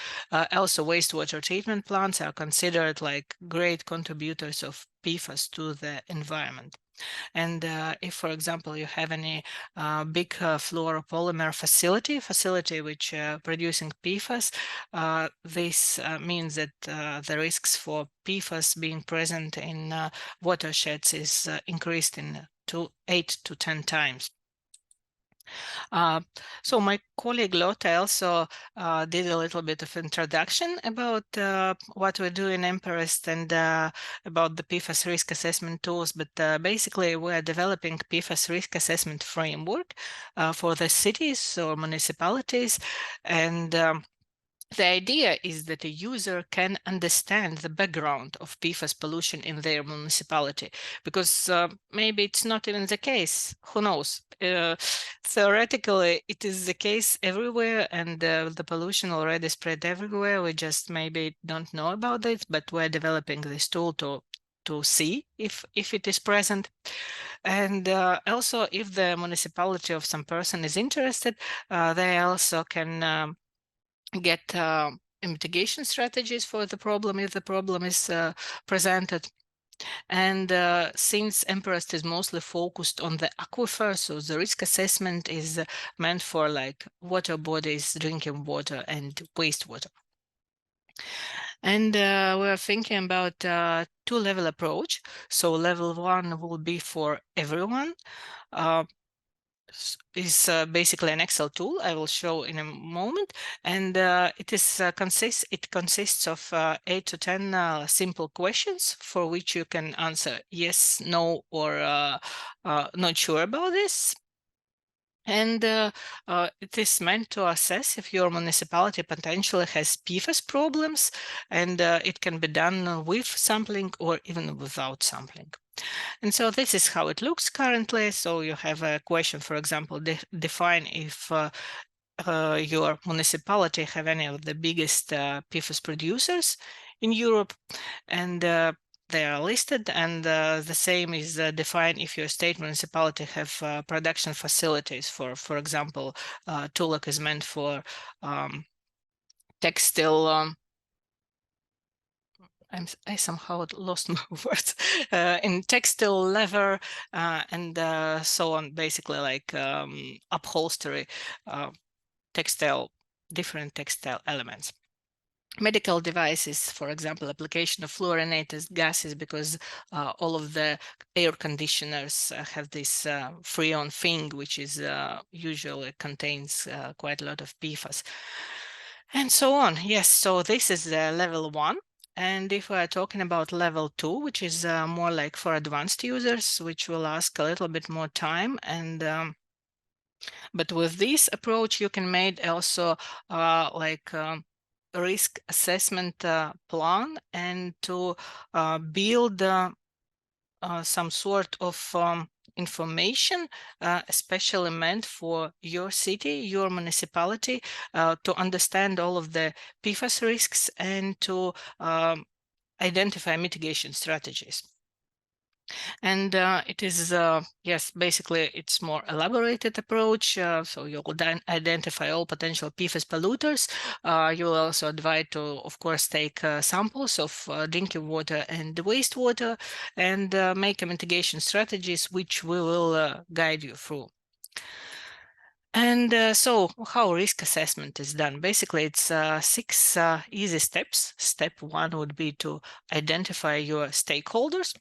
also wastewater treatment plants are considered like great contributors of PFAS to the environment. And if, for example, you have any big fluoropolymer facility which producing PFAS, this means that the risks for PFAS being present in watersheds is increased in 8 to 10 times. So my colleague Lotta also did a little bit of introduction about what we do in EMPEREST and about the PFAS risk assessment tools, but basically we are developing PFAS risk assessment framework for the cities or municipalities, and the idea is that a user can understand the background of PFAS pollution in their municipality, because maybe it's not even the case. Who knows? Theoretically, it is the case everywhere, and the pollution already spread everywhere. We just maybe don't know about it, but we're developing this tool to see if it is present. And also, if the municipality of some person is interested, they also can get mitigation strategies for the problem if the problem is presented. And since EMPEREST is mostly focused on the aquifer, so the risk assessment is meant for like water bodies, drinking water, and wastewater. And we're thinking about two-level approach. So level 1 will be for everyone. Is basically an Excel tool I will show in a moment, and it consists of 8 to 10 simple questions for which you can answer yes, no, or not sure about this. And it is meant to assess if your municipality potentially has PFAS problems, and it can be done with sampling or even without sampling. And so this is how it looks currently. So you have a question, for example, define if your municipality have any of the biggest PFAS producers in Europe, and they are listed. And the same is define if your state municipality have production facilities. For example, Tulak is meant for textile I somehow lost my words, in textile, leather, and so on, basically like upholstery, different textile elements. Medical devices, for example, application of fluorinated gases, because all of the air conditioners have this freon thing, which is usually contains quite a lot of PFAS, and so on. Yes, so this is level 1. And if we're talking about level 2, which is more like for advanced users, which will ask a little bit more time, and but with this approach, you can make also risk assessment plan, and to build some sort of information especially meant for your city, your municipality, to understand all of the PFAS risks and to identify mitigation strategies. And it is, yes, basically it's more elaborated approach. So you'll then identify all potential PFAS polluters. You will also advise to, of course, take samples of drinking water and wastewater, and make mitigation strategies, which we will guide you through. And so how risk assessment is done? Basically, it's 6 easy steps. Step 1 would be to identify your stakeholders.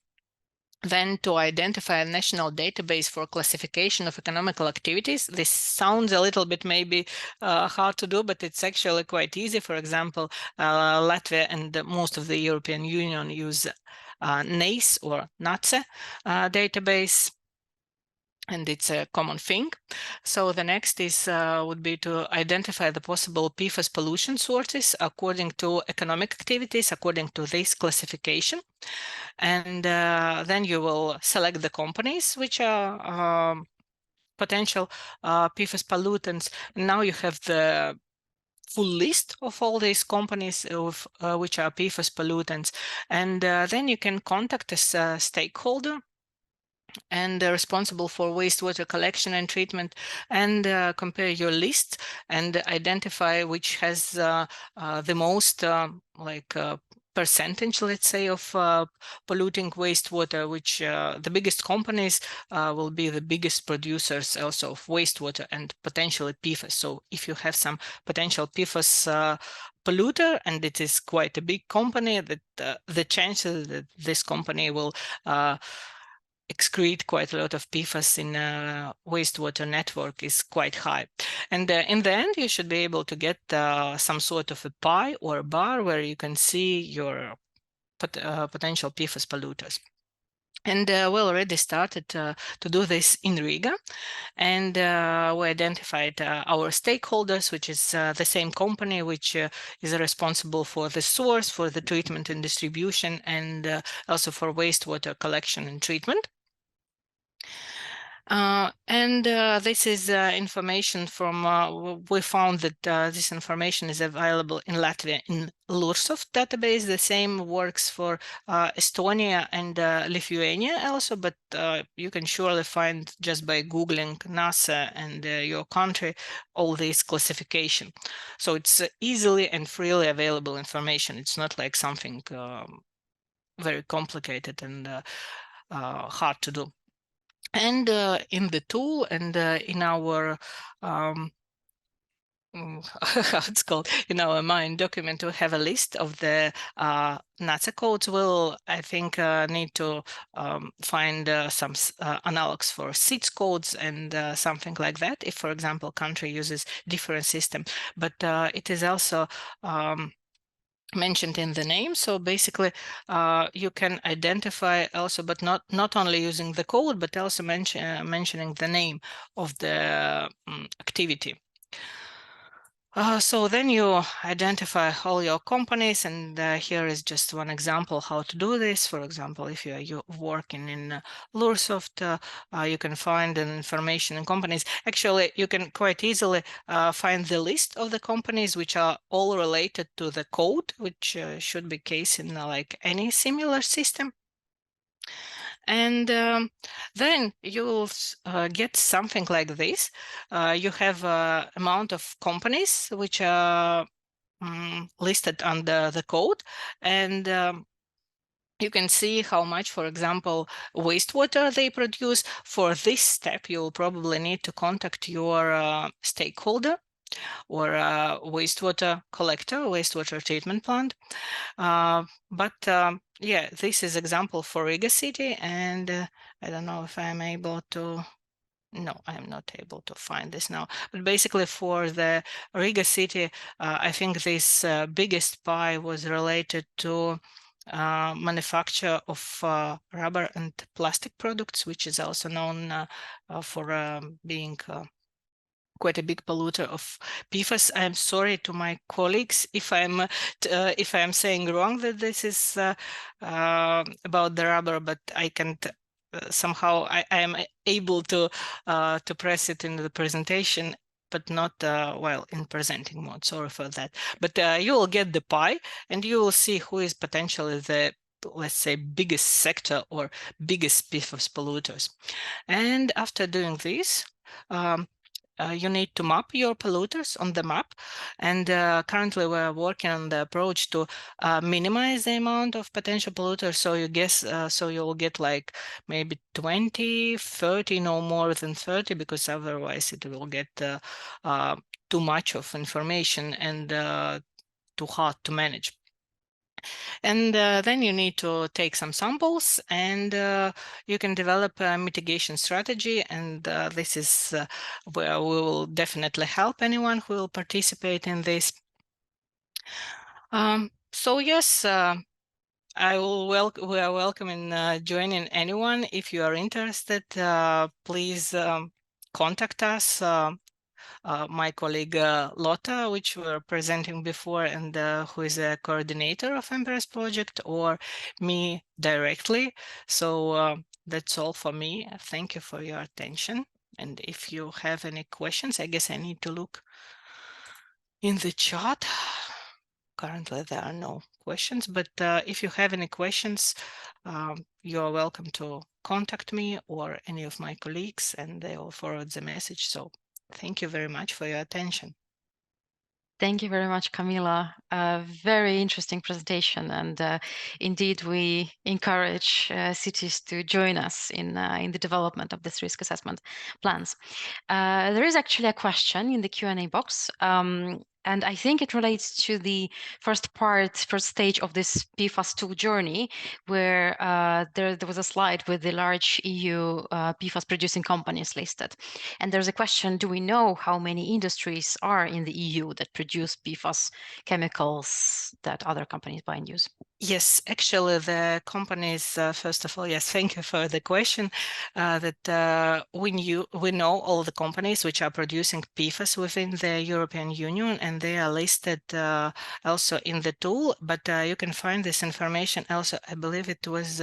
Then to identify a national database for classification of economical activities. This sounds a little bit maybe hard to do, but it's actually quite easy. For example, Latvia and most of the European Union use NACE or NACE database, and it's a common thing. So the next is would be to identify the possible PFAS pollution sources according to economic activities, according to this classification. And then you will select the companies which are potential PFAS pollutants. Now you have the full list of all these companies of which are PFAS pollutants, and then you can contact a stakeholder and responsible for wastewater collection and treatment, and compare your list and identify which has the most percentage, let's say, of polluting wastewater, which the biggest companies will be the biggest producers also of wastewater and potentially PFAS. So if you have some potential PFAS polluter and it is quite a big company, that the chances that this company will excrete quite a lot of PFAS in a wastewater network is quite high. And in the end, you should be able to get some sort of a pie or a bar where you can see your potential PFAS polluters. And we already started to do this in Riga, and we identified our stakeholders, which is the same company which is responsible for the source, for the treatment and distribution, and also for wastewater collection and treatment. This is information from, we found that this information is available in Latvia in Lursoft database. The same works for Estonia and Lithuania also, but you can surely find just by Googling NASA and your country all this classification. So it's easily and freely available information. It's not like something very complicated and hard to do. And in the tool and in our how it's called, in our Mind document, we have a list of the NACE codes. We'll, I think, need to find some analogs for SIDS codes and something like that, if, for example, country uses different system. But it is also mentioned in the name. So basically you can identify also, but not only using the code, but also mentioning the name of the activity. So then you identify all your companies, and here is just one example how to do this. For example, if you're working in Lursoft, you can find an information in companies. Actually, you can quite easily find the list of the companies which are all related to the code, which should be case in like any similar system. And then you will get something like this. You have an amount of companies which are listed under the code, and you can see how much, for example, wastewater they produce. For this step, you will probably need to contact your stakeholder or wastewater collector, wastewater treatment plant. Yeah, this is example for Riga city, and I don't know if I'm able to. No, I'm not able to find this now. But basically for the Riga city, I think this biggest pie was related to manufacture of rubber and plastic products, which is also known for being quite a big polluter of PFAS. I'm sorry to my colleagues if I'm saying wrong that this is about the rubber, but I can't. Somehow I am able to press it in the presentation, but not while in presenting mode. Sorry for that. But you will get the pie, and you will see who is potentially the, let's say, biggest sector or biggest PFAS polluters. And after doing this, you need to map your polluters on the map, and currently we're working on the approach to minimize the amount of potential polluters. So you guess, so you'll get like maybe 20, 30, no more than 30, because otherwise it will get too much of information and too hard to manage. And then you need to take some samples, and you can develop a mitigation strategy. And this is where we will definitely help anyone who will participate in this. So yes, we are welcoming joining anyone. If you are interested, please contact us. My colleague Lotta, which we were presenting before, and who is a coordinator of EMPEREST project, or me directly. So that's all for me. Thank you for your attention. And if you have any questions, I guess I need to look in the chat. Currently, there are no questions, but if you have any questions, you are welcome to contact me or any of my colleagues, and they will forward the message. So thank you very much for your attention. Thank you very much, Kamila. Very interesting presentation, and indeed we encourage cities to join us in the development of this risk assessment plans. There is actually a question in the Q&A box. And I think it relates to the first stage of this PFAS 2 journey, where there was a slide with the large EU PFAS producing companies listed. And there's a question, do we know how many industries are in the EU that produce PFAS chemicals that other companies buy and use? Yes, actually, the companies, first of all, yes, thank you for the question, that we know all the companies which are producing PFAS within the European Union, and they are listed also in the tool, but you can find this information also, I believe it was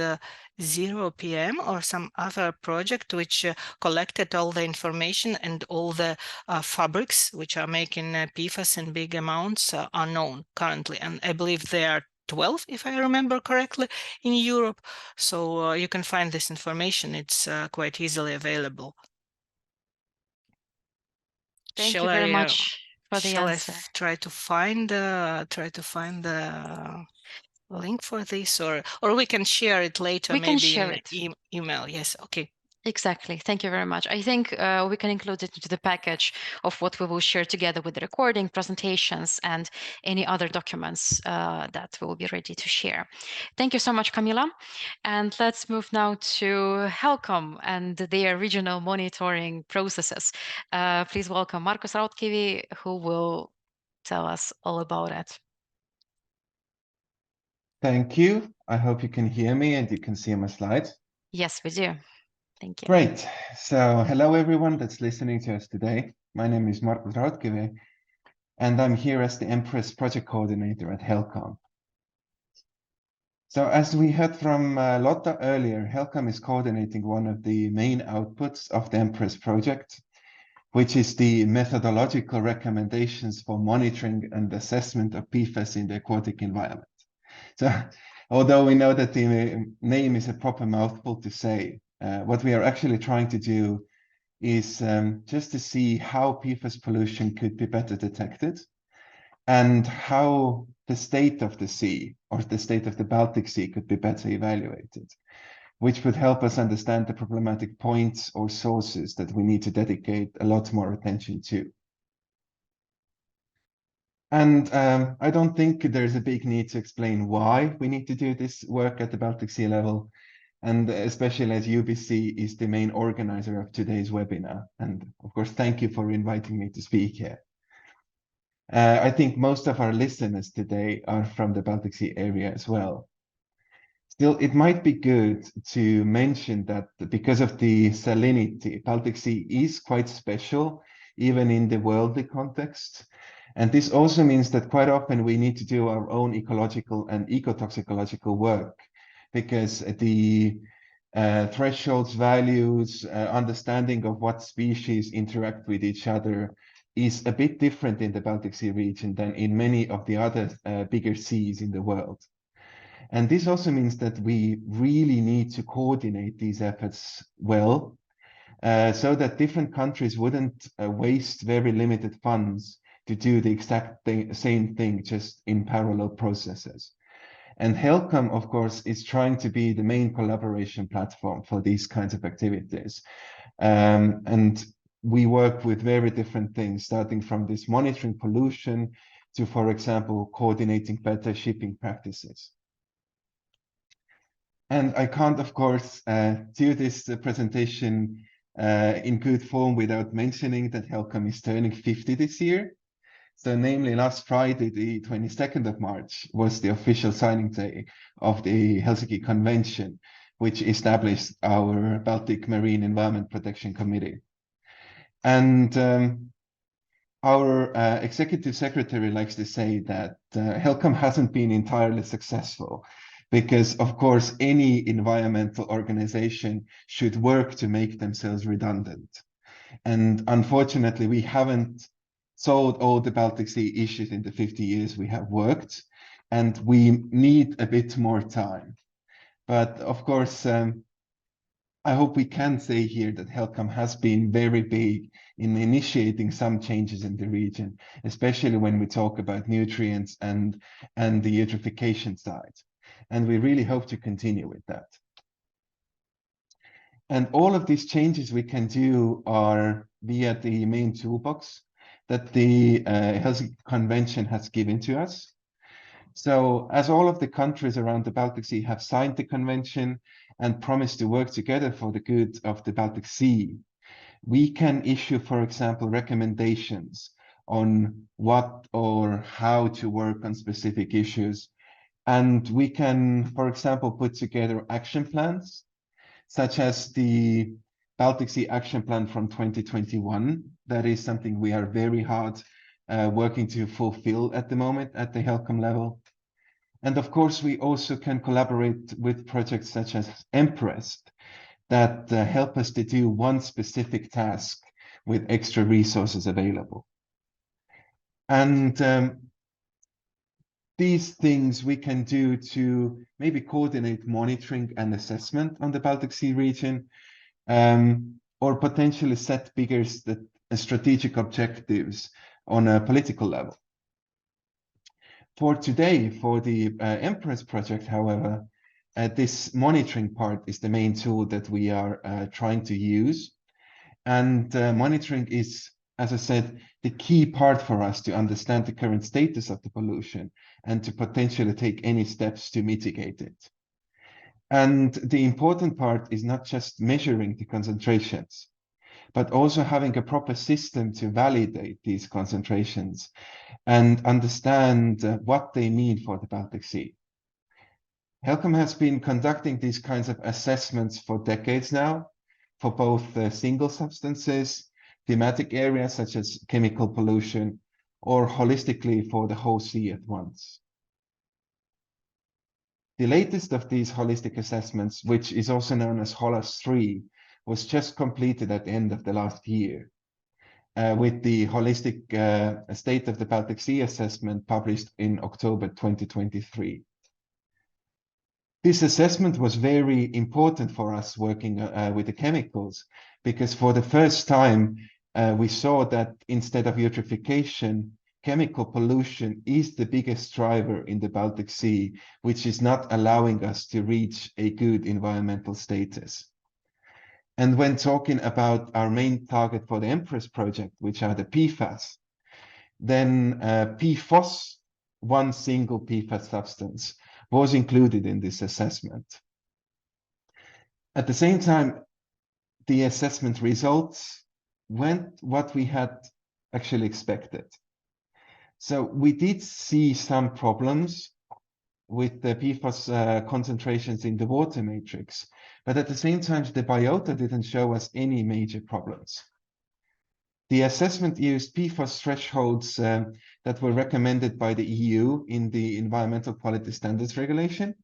0PM or some other project which collected all the information, and all the fabrics which are making PFAS in big amounts are known currently, and I believe they are 12, if I remember correctly, in Europe. So you can find this information. It's quite easily available. Thank you very much for the answer. Shall I try to find the link for this, or we can share it later? We can maybe share in it. Email. Yes. Okay. Exactly. Thank you very much. I think we can include it into the package of what we will share together with the recording, presentations, and any other documents that we will be ready to share. Thank you so much, Kamila. And let's move now to HELCOM and their regional monitoring processes. Please welcome Markus Raudkivi, who will tell us all about it. Thank you. I hope you can hear me and you can see my slides. Yes, we do. Thank you. Great. So hello, everyone that's listening to us today. My name is Markus Raudkivi, and I'm here as the EMPEREST project coordinator at HELCOM. So as we heard from Lotta earlier, HELCOM is coordinating one of the main outputs of the EMPEREST project, which is the methodological recommendations for monitoring and assessment of PFAS in the aquatic environment. So although we know that the name is a proper mouthful to say, what we are actually trying to do is just to see how PFAS pollution could be better detected, and how the state of the sea or the state of the Baltic Sea could be better evaluated, which would help us understand the problematic points or sources that we need to dedicate a lot more attention to. And I don't think there's a big need to explain why we need to do this work at the Baltic Sea level, and especially as UBC is the main organizer of today's webinar. And of course, thank you for inviting me to speak here. I think most of our listeners today are from the Baltic Sea area as well. Still, it might be good to mention that because of the salinity, Baltic Sea is quite special, even in the worldly context. And this also means that quite often we need to do our own ecological and ecotoxicological work, because the thresholds, values, understanding of what species interact with each other is a bit different in the Baltic Sea region than in many of the other bigger seas in the world. And this also means that we really need to coordinate these efforts well, so that different countries wouldn't waste very limited funds to do the exact same thing, just in parallel processes. And HELCOM, of course, is trying to be the main collaboration platform for these kinds of activities. And we work with very different things, starting from this monitoring pollution to, for example, coordinating better shipping practices. And I can't, of course, do this presentation in good form without mentioning that HELCOM is turning 50 this year. So namely, last Friday, the 22nd of March, was the official signing day of the Helsinki Convention, which established our Baltic Marine Environment Protection Committee. And our executive secretary likes to say that HELCOM hasn't been entirely successful, because, of course, any environmental organization should work to make themselves redundant. And unfortunately, we haven't solved all the Baltic Sea issues in the 50 years we have worked, and we need a bit more time. But of course, I hope we can say here that HELCOM has been very big in initiating some changes in the region, especially when we talk about nutrients and the eutrophication side. And we really hope to continue with that. And all of these changes we can do are via the main toolbox that the Helsinki Convention has given to us. So as all of the countries around the Baltic Sea have signed the convention and promised to work together for the good of the Baltic Sea, we can issue, for example, recommendations on what or how to work on specific issues. And we can, for example, put together action plans, such as the Baltic Sea Action Plan from 2021. That is something we are very hard working to fulfill at the moment at the HELCOM level. And of course, we also can collaborate with projects such as EMPEREST that help us to do one specific task with extra resources available. And these things we can do to maybe coordinate monitoring and assessment on the Baltic Sea region, or potentially set bigger strategic objectives on a political level. For today, for the EMPEREST project, however, this monitoring part is the main tool that we are trying to use. And monitoring is, as I said, the key part for us to understand the current status of the pollution and to potentially take any steps to mitigate it. And the important part is not just measuring the concentrations, but also having a proper system to validate these concentrations and understand what they mean for the Baltic Sea. HELCOM has been conducting these kinds of assessments for decades now, for both single substances, thematic areas such as chemical pollution, or holistically for the whole sea at once. The latest of these holistic assessments, which is also known as HOLAS-3, was just completed at the end of the last year, with the holistic State of the Baltic Sea assessment published in October 2023. This assessment was very important for us working with the chemicals, because for the first time we saw that instead of eutrophication, chemical pollution is the biggest driver in the Baltic Sea, which is not allowing us to reach a good environmental status. And when talking about our main target for the EMPEREST project, which are the PFAS, then PFOS, one single PFAS substance, was included in this assessment. At the same time, the assessment results went what we had actually expected. So we did see some problems with the PFAS concentrations in the water matrix, but at the same time, the biota didn't show us any major problems. The assessment used PFAS thresholds that were recommended by the EU in the Environmental Quality Standards Regulation,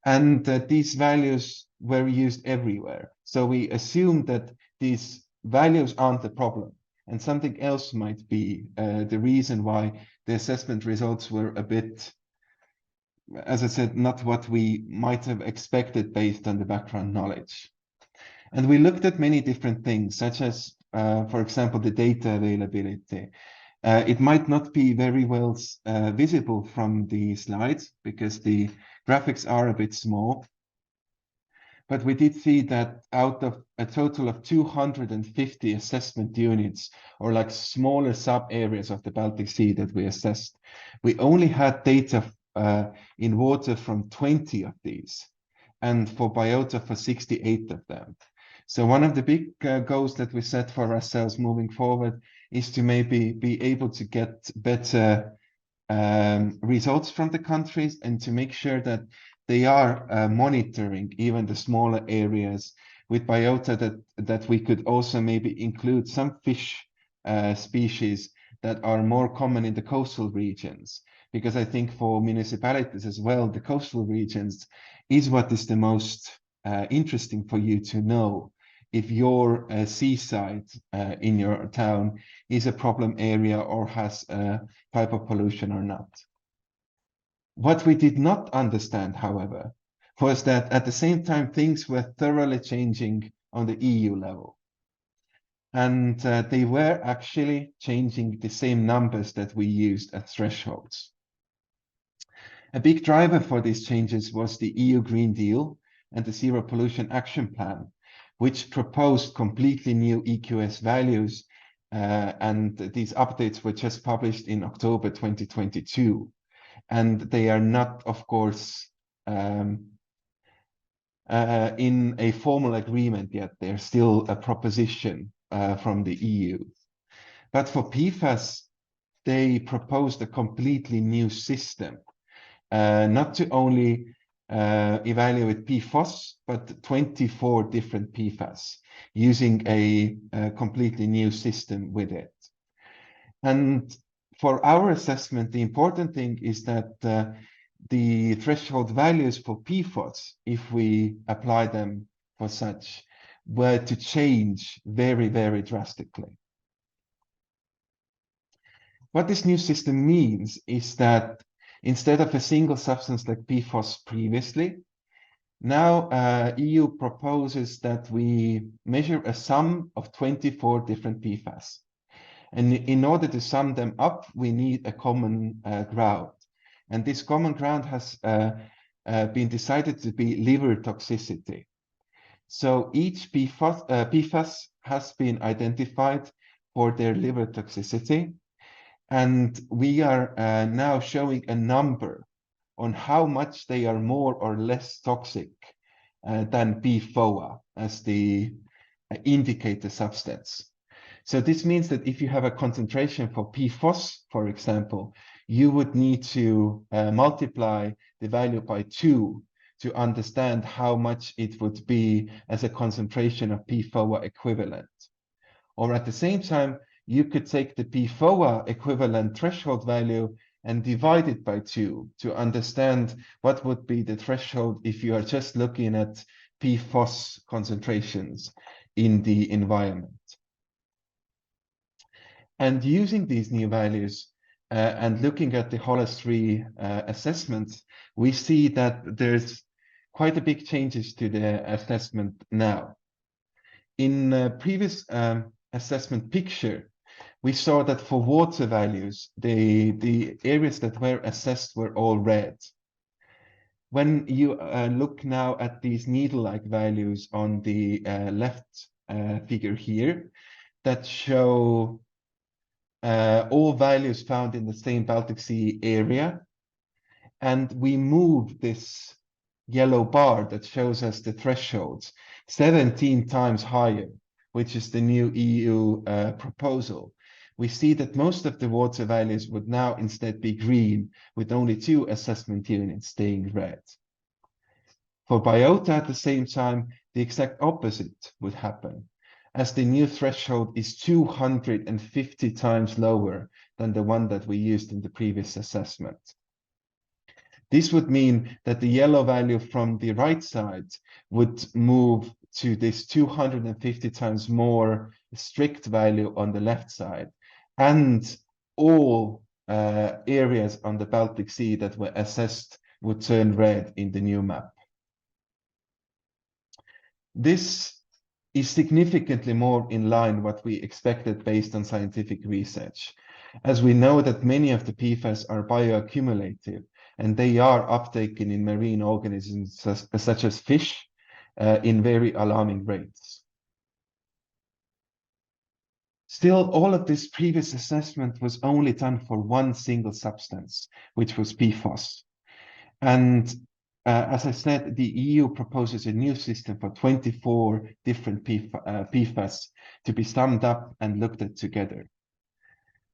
and these values were used everywhere. So we assumed that these values aren't the problem, and something else might be the reason why the assessment results were a bit, as I said, not what we might have expected based on the background knowledge. And we looked at many different things, such as, for example, the data availability. It might not be very well visible from the slides because the graphics are a bit small. But we did see that out of a total of 250 assessment units, or like smaller sub-areas of the Baltic Sea that we assessed, we only had data in water from 20 of these, and for biota for 68 of them. So one of the big goals that we set for ourselves moving forward is to maybe be able to get better results from the countries and to make sure that they are monitoring even the smaller areas with biota, that we could also maybe include some fish species that are more common in the coastal regions. Because I think for municipalities as well, the coastal regions is what is the most interesting for you to know if your seaside in your town is a problem area or has a type of pollution or not. What we did not understand, however, was that at the same time, things were thoroughly changing on the EU level. And they were actually changing the same numbers that we used as thresholds. A big driver for these changes was the EU Green Deal and the Zero Pollution Action Plan, which proposed completely new EQS values, and these updates were just published in October 2022. And they are not, of course, in a formal agreement yet. They're still a proposition from the EU. But for PFAS, they proposed a completely new system, not to only evaluate PFOS, but 24 different PFAS, using a completely new system with it. And for our assessment, the important thing is that the threshold values for PFOS, if we apply them for such, were to change very, very drastically. What this new system means is that instead of a single substance like PFOS previously, now EU proposes that we measure a sum of 24 different PFAS. And in order to sum them up, we need a common ground. And this common ground has been decided to be liver toxicity. So each PFAS has been identified for their liver toxicity. And we are now showing a number on how much they are more or less toxic than PFOA as the indicator substance. So this means that if you have a concentration for PFOS, for example, you would need to multiply the value by 2 to understand how much it would be as a concentration of PFOA equivalent. Or at the same time, you could take the PFOA equivalent threshold value and divide it by 2 to understand what would be the threshold if you are just looking at PFOS concentrations in the environment. And using these new values and looking at the HOLAS-3 assessments, we see that there's quite a big changes to the assessment now. In previous assessment picture, we saw that for water values, the areas that were assessed were all red. When you look now at these needle-like values on the left figure here, that show all values found in the same Baltic Sea area, and we move this yellow bar that shows us the thresholds 17 times higher, which is the new EU proposal. We see that most of the water values would now instead be green, with only 2 assessment units staying red. For biota at the same time, the exact opposite would happen, as the new threshold is 250 times lower than the one that we used in the previous assessment. This would mean that the yellow value from the right side would move to this 250 times more strict value on the left side, and all areas on the Baltic Sea that were assessed would turn red in the new map. This is significantly more in line what we expected based on scientific research, as we know that many of the PFAS are bioaccumulative, and they are uptaken in marine organisms such as fish in very alarming rates. Still, all of this previous assessment was only done for one single substance, which was PFAS. And as I said, the EU proposes a new system for 24 different PFAS to be summed up and looked at together.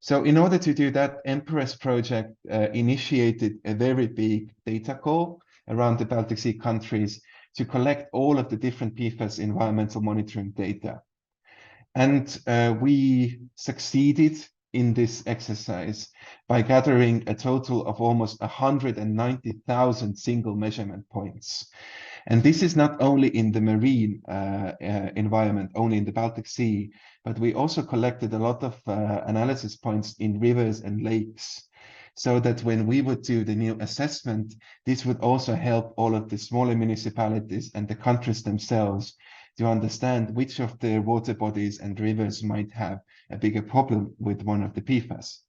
So in order to do that, EMPEREST project initiated a very big data call around the Baltic Sea countries to collect all of the different PFAS environmental monitoring data. And we succeeded in this exercise by gathering a total of almost 190,000 single measurement points. And this is not only in the marine environment, only in the Baltic Sea, but we also collected a lot of analysis points in rivers and lakes, so that when we would do the new assessment, this would also help all of the smaller municipalities and the countries themselves to understand which of their water bodies and rivers might have a bigger problem with one of the PFAS.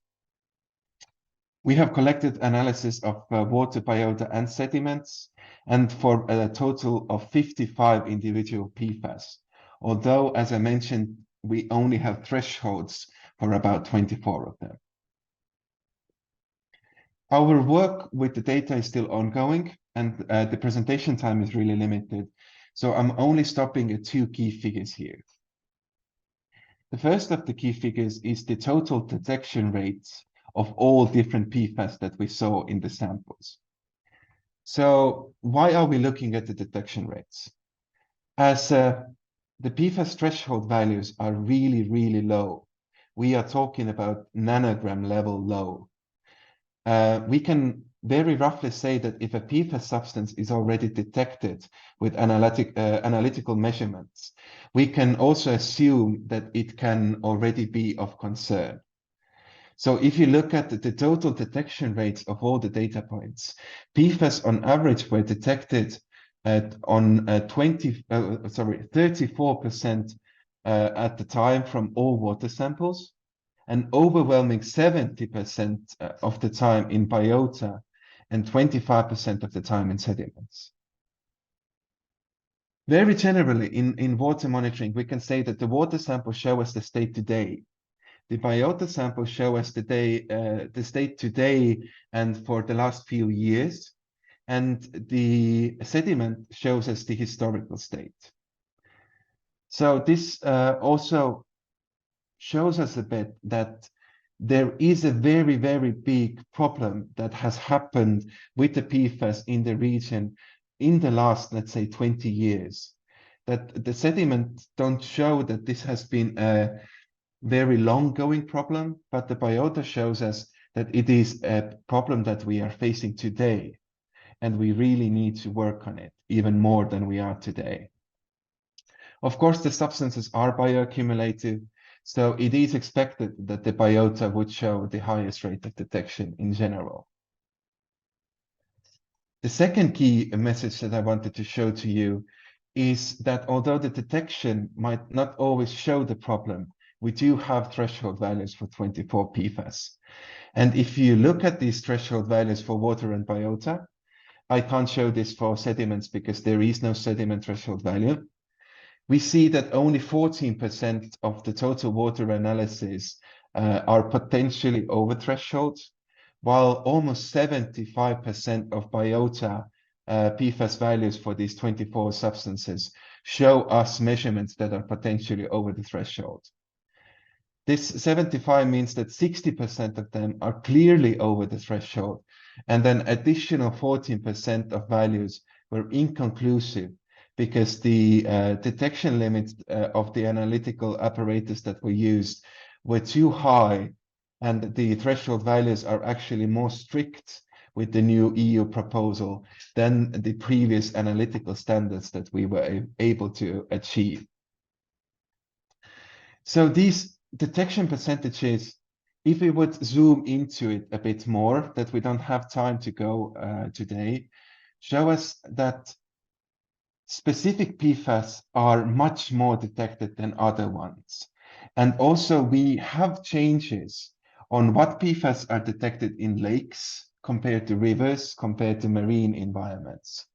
We have collected analysis of water, biota, and sediments, and for a total of 55 individual PFAS, although, as I mentioned, we only have thresholds for about 24 of them. Our work with the data is still ongoing, and the presentation time is really limited, so I'm only stopping at 2 key figures here. The first of the key figures is the total detection rates of all different PFAS that we saw in the samples. So why are we looking at the detection rates? As the PFAS threshold values are really, really low, we are talking about nanogram level low. We can very roughly say that if a PFAS substance is already detected with analytical measurements, we can also assume that it can already be of concern. So if you look at the total detection rates of all the data points, PFAS on average were detected on 34% at the time from all water samples, an overwhelming 70% of the time in biota, and 25% of the time in sediments. Very generally, in water monitoring, we can say that the water samples show us the state today. The biota samples show us the state today and for the last few years, and the sediment shows us the historical state. So this also shows us a bit that there is a very, very big problem that has happened with the PFAS in the region in the last, let's say, 20 years. That the sediments don't show that this has been a very long-going problem, but the biota shows us that it is a problem that we are facing today, and we really need to work on it even more than we are today. Of course, the substances are bioaccumulative, so it is expected that the biota would show the highest rate of detection in general. The second key message that I wanted to show to you is that although the detection might not always show the problem, we do have threshold values for 24 PFAS. And if you look at these threshold values for water and biota, I can't show this for sediments because there is no sediment threshold value. We see that only 14% of the total water analysis are potentially over threshold, while almost 75% of biota PFAS values for these 24 substances show us measurements that are potentially over the threshold. This 75 means that 60% of them are clearly over the threshold, and then additional 14% of values were inconclusive because the detection limits of the analytical apparatus that were used were too high, and the threshold values are actually more strict with the new EU proposal than the previous analytical standards that we were able to achieve. So these detection percentages, if we would zoom into it a bit more, that we don't have time to go today, show us that specific PFAS are much more detected than other ones. And also we have changes on what PFAS are detected in lakes compared to rivers, compared to marine environments.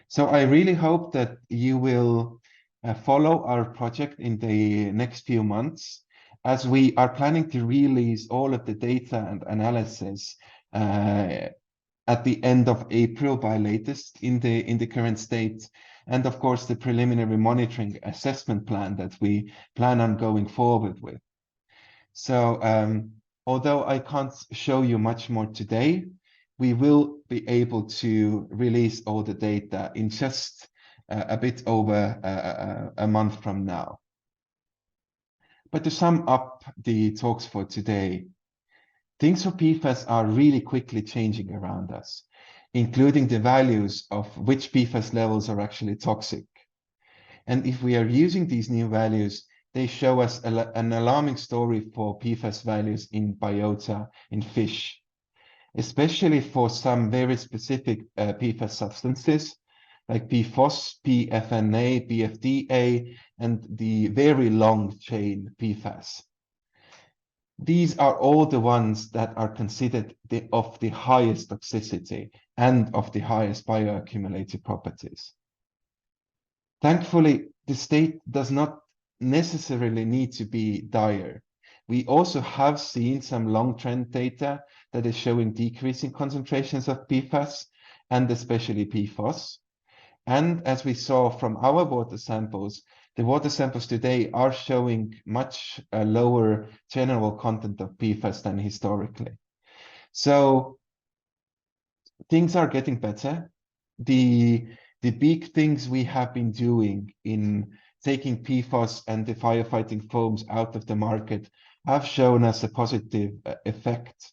So I really hope that you will follow our project in the next few months, as we are planning to release all of the data and analysis at the end of April by latest in the current state, and of course the preliminary monitoring assessment plan that we plan on going forward with. So although I can't show you much more today, we will be able to release all the data in just a bit over a month from now. But to sum up the talks for today, things for PFAS are really quickly changing around us, including the values of which PFAS levels are actually toxic. And if we are using these new values, they show us an alarming story for PFAS values in biota, in fish, especially for some very specific PFAS substances like PFOS, PFNA, PFDA, and the very long chain PFAS. These are all the ones that are considered of the highest toxicity and of the highest bioaccumulative properties. Thankfully, the state does not necessarily need to be dire. We also have seen some long trend data that is showing decreasing concentrations of PFAS and especially PFOS. And as we saw from our water samples, the water samples today are showing much lower general content of PFAS than historically. So things are getting better. The big things we have been doing in taking PFAS and the firefighting foams out of the market have shown us a positive effect.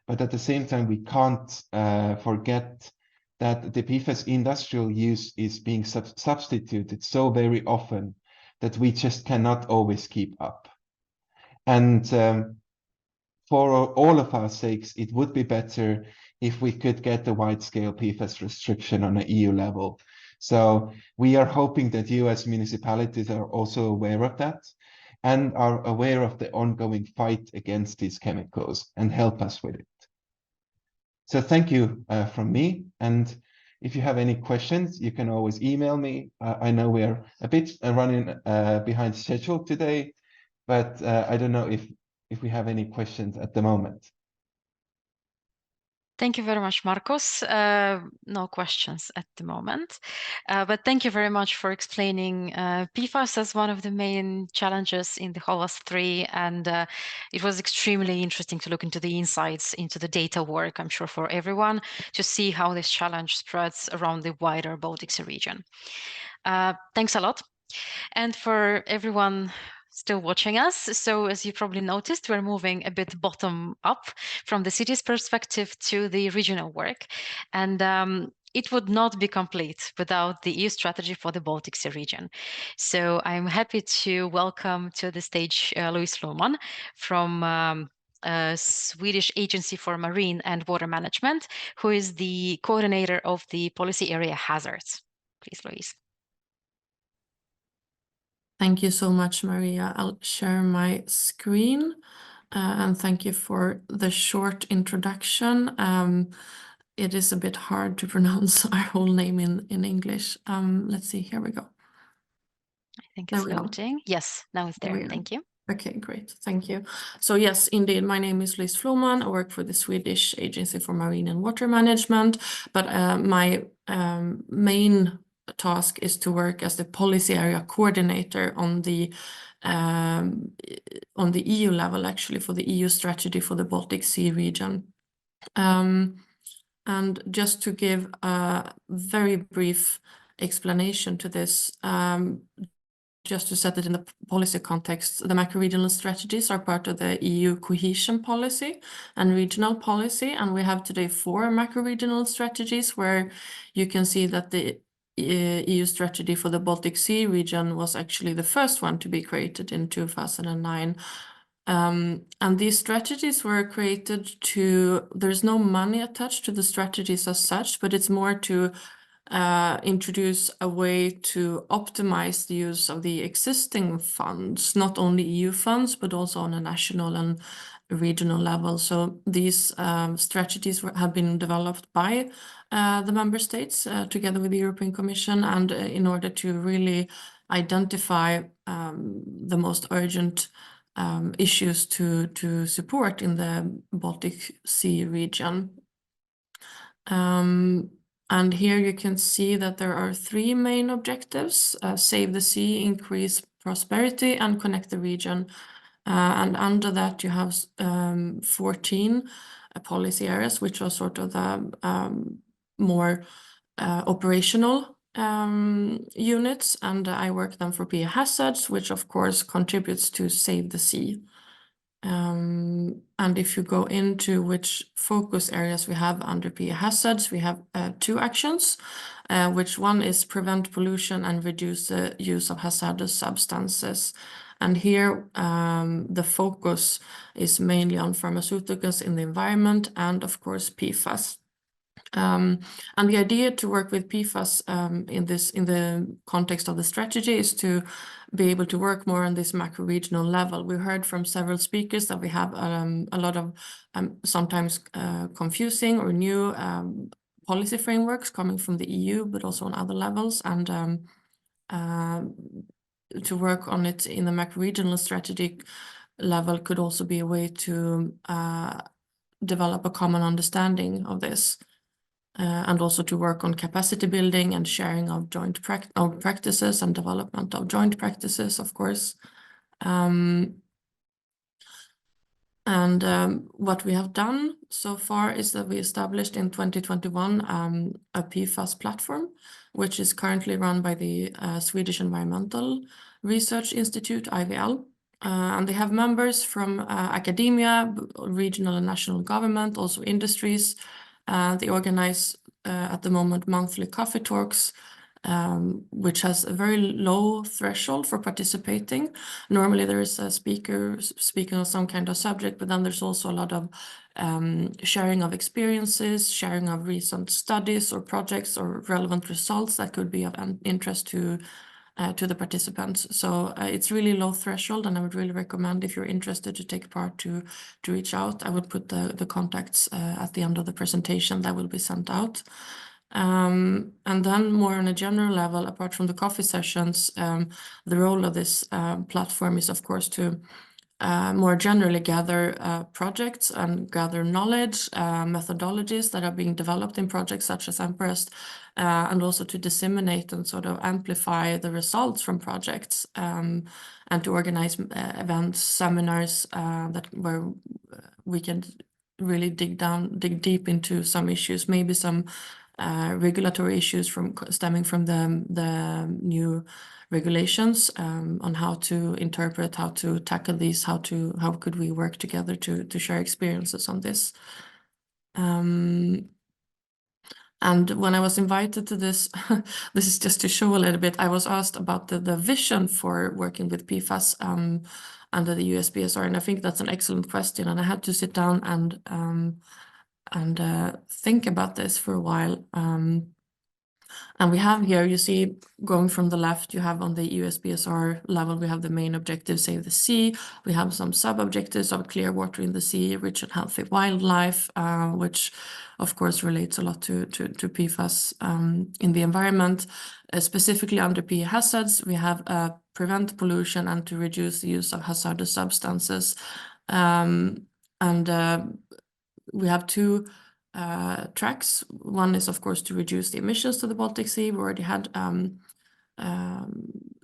But at the same time, we can't forget that the PFAS industrial use is being substituted so very often that we just cannot always keep up. And for all of our sakes, it would be better if we could get a wide-scale PFAS restriction on an EU level. So we are hoping that you as municipalities are also aware of that and are aware of the ongoing fight against these chemicals and help us with it. So thank you from me. And if you have any questions, you can always email me. I know we are a bit running behind schedule today, but I don't know if we have any questions at the moment. Thank you very much, Markus. No questions at the moment, but thank you very much for explaining PFAS as one of the main challenges in the HOLAS 3, and it was extremely interesting to look into the insights into the data work, I'm sure for everyone, to see how this challenge spreads around the wider Baltic Sea region. Thanks a lot. And for everyone still watching us, so as you probably noticed, we're moving a bit bottom up from the city's perspective to the regional work, and it would not be complete without the EU strategy for the Baltic Sea region. So I'm happy to welcome to the stage Louise Floman from Swedish Agency for Marine and Water Management, who is the coordinator of the policy area hazards. Please, Louise. Thank you so much, Maria. I'll share my screen. And thank you for the short introduction. It is a bit hard to pronounce our whole name in English. Let's see, here we go. I think it's There we go. loading. Yes, now it's There there. we go. Thank you. Okay, great. Thank you. So yes, indeed, my name is Louise Floman. I work for the Swedish Agency for Marine and Water Management, but my main task is to work as the policy area coordinator on the EU level, actually, for the EU strategy for the Baltic Sea region. And just to give a very brief explanation to this, just to set it in the policy context, the macro-regional strategies are part of the EU cohesion policy and regional policy. And we have today 4 macro-regional strategies, where you can see that the EU strategy for the Baltic Sea region was actually the first one to be created in 2009. And these strategies were created there's no money attached to the strategies as such, but it's more to introduce a way to optimize the use of the existing funds, not only EU funds, but also on a national and regional level. So these strategies have been developed by the member states together with the European Commission, and in order to really identify the most urgent issues to support in the Baltic Sea region. And here you can see that there are 3 main objectives: save the sea, increase prosperity, and connect the region. And under that you have 14 policy areas, which are sort of the more operational units. And I work then for Piia Hazards, which of course contributes to save the sea. And if you go into which focus areas we have under Piia Hazards, we have 2 actions, which one is prevent pollution and reduce the use of hazardous substances. And here the focus is mainly on pharmaceuticals in the environment and of course PFAS. And the idea to work with PFAS in the context of the strategy is to be able to work more on this macro-regional level. We heard from several speakers that we have a lot of sometimes confusing or new policy frameworks coming from the EU, but also on other levels. And to work on it in the macro-regional strategic level could also be a way to develop a common understanding of this. And also to work on capacity building and sharing of joint practices and development of joint practices, of course. What we have done so far is that we established in 2021 a PFAS platform, which is currently run by the Swedish Environmental Research Institute, IVL. And they have members from academia, regional and national government, also industries. They organize at the moment monthly coffee talks, which has a very low threshold for participating. Normally there is a speaker speaking on some kind of subject, but then there's also a lot of sharing of experiences, sharing of recent studies or projects or relevant results that could be of interest to the participants. So it's really low threshold, and I would really recommend, if you're interested to take part, to reach out. I would put the contacts at the end of the presentation that will be sent out. And then more on a general level, apart from the coffee sessions, the role of this platform is of course to more generally gather projects and gather knowledge, methodologies that are being developed in projects such as EMPEREST, and also to disseminate and sort of amplify the results from projects, and to organize events, seminars where we can really dig deep into some issues, maybe some regulatory issues stemming from the new regulations on how to interpret, how to tackle these, how could we work together to share experiences on this. And when I was invited to this, this is just to show a little bit, I was asked about the vision for working with PFAS under the USBSR, and I think that's an excellent question, and I had to sit down and think about this for a while. And we have here, you see, going from the left, you have on the EUSBSR level, we have the main objective, Save the Sea. We have some sub-objectives of clear water in the sea, rich and healthy wildlife, which of course relates a lot to PFAS in the environment. Specifically under PFAS hazards, we have prevent pollution and to reduce the use of hazardous substances. We have two tracks. One is, of course, to reduce the emissions to the Baltic Sea. We already had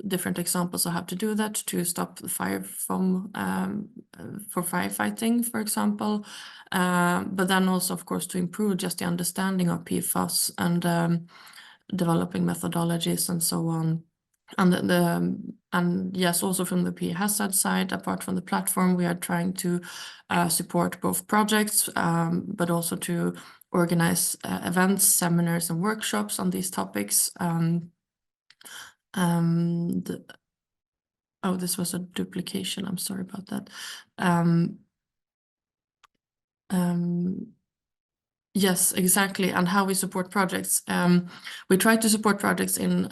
different examples of how to do that, to stop the fire from for firefighting, for example. But then also, of course, to improve just the understanding of PFAS and developing methodologies and so on. And yes, also from the PFAS hazard side, apart from the platform, we are trying to support both projects, but also to organize events, seminars, and workshops on these topics. Oh, this was a duplication. I'm sorry about that. Yes, exactly. And how we support projects. We try to support projects in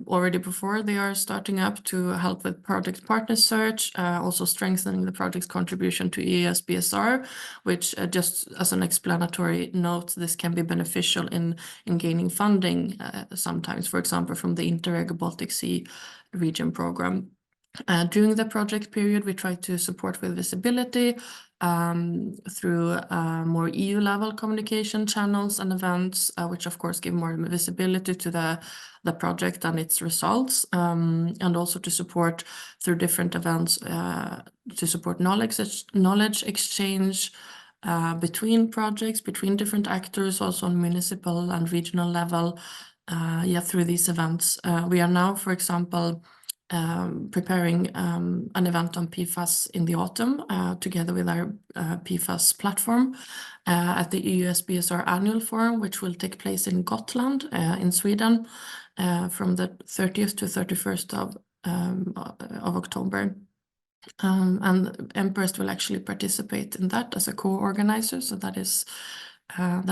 already before they are starting up, to help with project partner search, also strengthening the project's contribution to EUSBSR, which just as an explanatory note, this can be beneficial in gaining funding sometimes, for example, from the Interreg Baltic Sea region program. During the project period, we try to support with visibility through more EU-level communication channels and events, which of course give more visibility to the project and its results, and also to support through different events to support knowledge exchange between projects, between different actors, also on municipal and regional level. Through these events, we are now, for example, preparing an event on PFAS in the autumn together with our PFAS platform at the EUSBSR annual forum, which will take place in Gotland in Sweden from the 30th to 31st of October. And EMPEREST will actually participate in that as a co-organizer, so that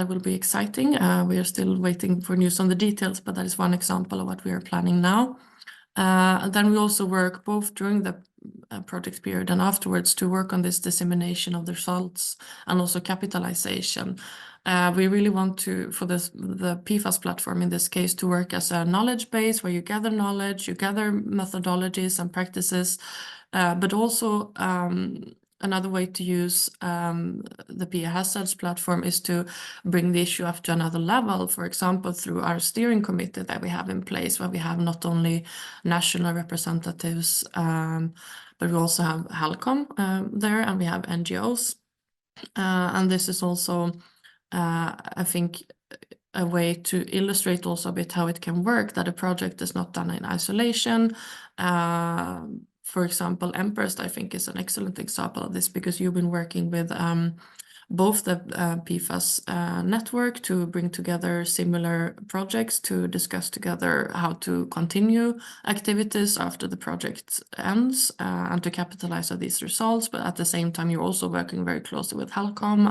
will be exciting. We are still waiting for news on the details, but that is one example of what we are planning now. And then we also work both during the project period and afterwards to work on this dissemination of the results and also capitalization. We really want to, for the PFAS platform in this case, to work as a knowledge base where you gather knowledge, you gather methodologies and practices, but also another way to use the PFAS hazards platform is to bring the issue up to another level, for example, through our steering committee that we have in place, where we have not only national representatives, but we also have HELCOM there, and we have NGOs. And this is also, I think, a way to illustrate also a bit how it can work, that a project is not done in isolation. For example, EMPEREST, I think, is an excellent example of this, because you've been working with both the PFAS network to bring together similar projects to discuss together how to continue activities after the project ends and to capitalize on these results. But at the same time, you're also working very closely with HELCOM,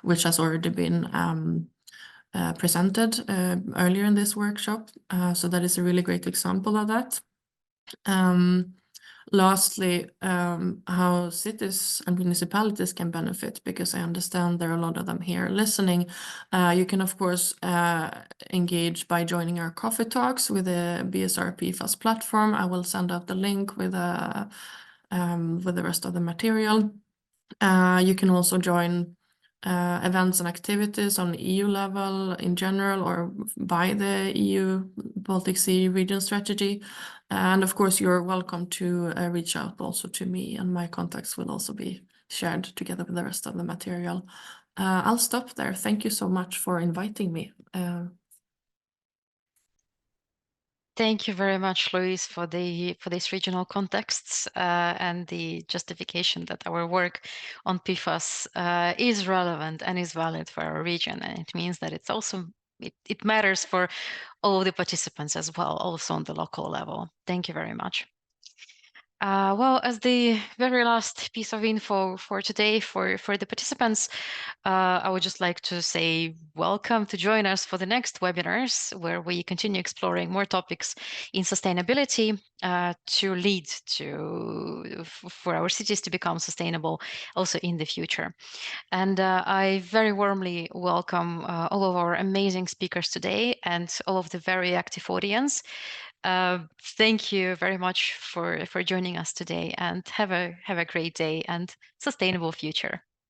which has already been presented earlier in this workshop. So that is a really great example of that. Lastly, how cities and municipalities can benefit, because I understand there are a lot of them here listening. You can, of course, engage by joining our coffee talks with the BSR PFAS platform. I will send out the link with the rest of the material. You can also join events and activities on EU level in general, or by the EU Baltic Sea region strategy. And of course, you're welcome to reach out also to me, and my contacts will also be shared together with the rest of the material. I'll stop there. Thank you so much for inviting me. Thank you very much, Louise, for these regional contexts and the justification that our work on PFAS is relevant and is valid for our region, and it means that it's also it matters for all of the participants as well, also on the local level. Thank you very much. Well, as the very last piece of info for today for the participants, I would just like to say welcome to join us for the next webinars, where we continue exploring more topics in sustainability to lead for our cities to become sustainable also in the future. And I very warmly welcome all of our amazing speakers today and all of the very active audience. Thank you very much for joining us today, and have a great day and sustainable future.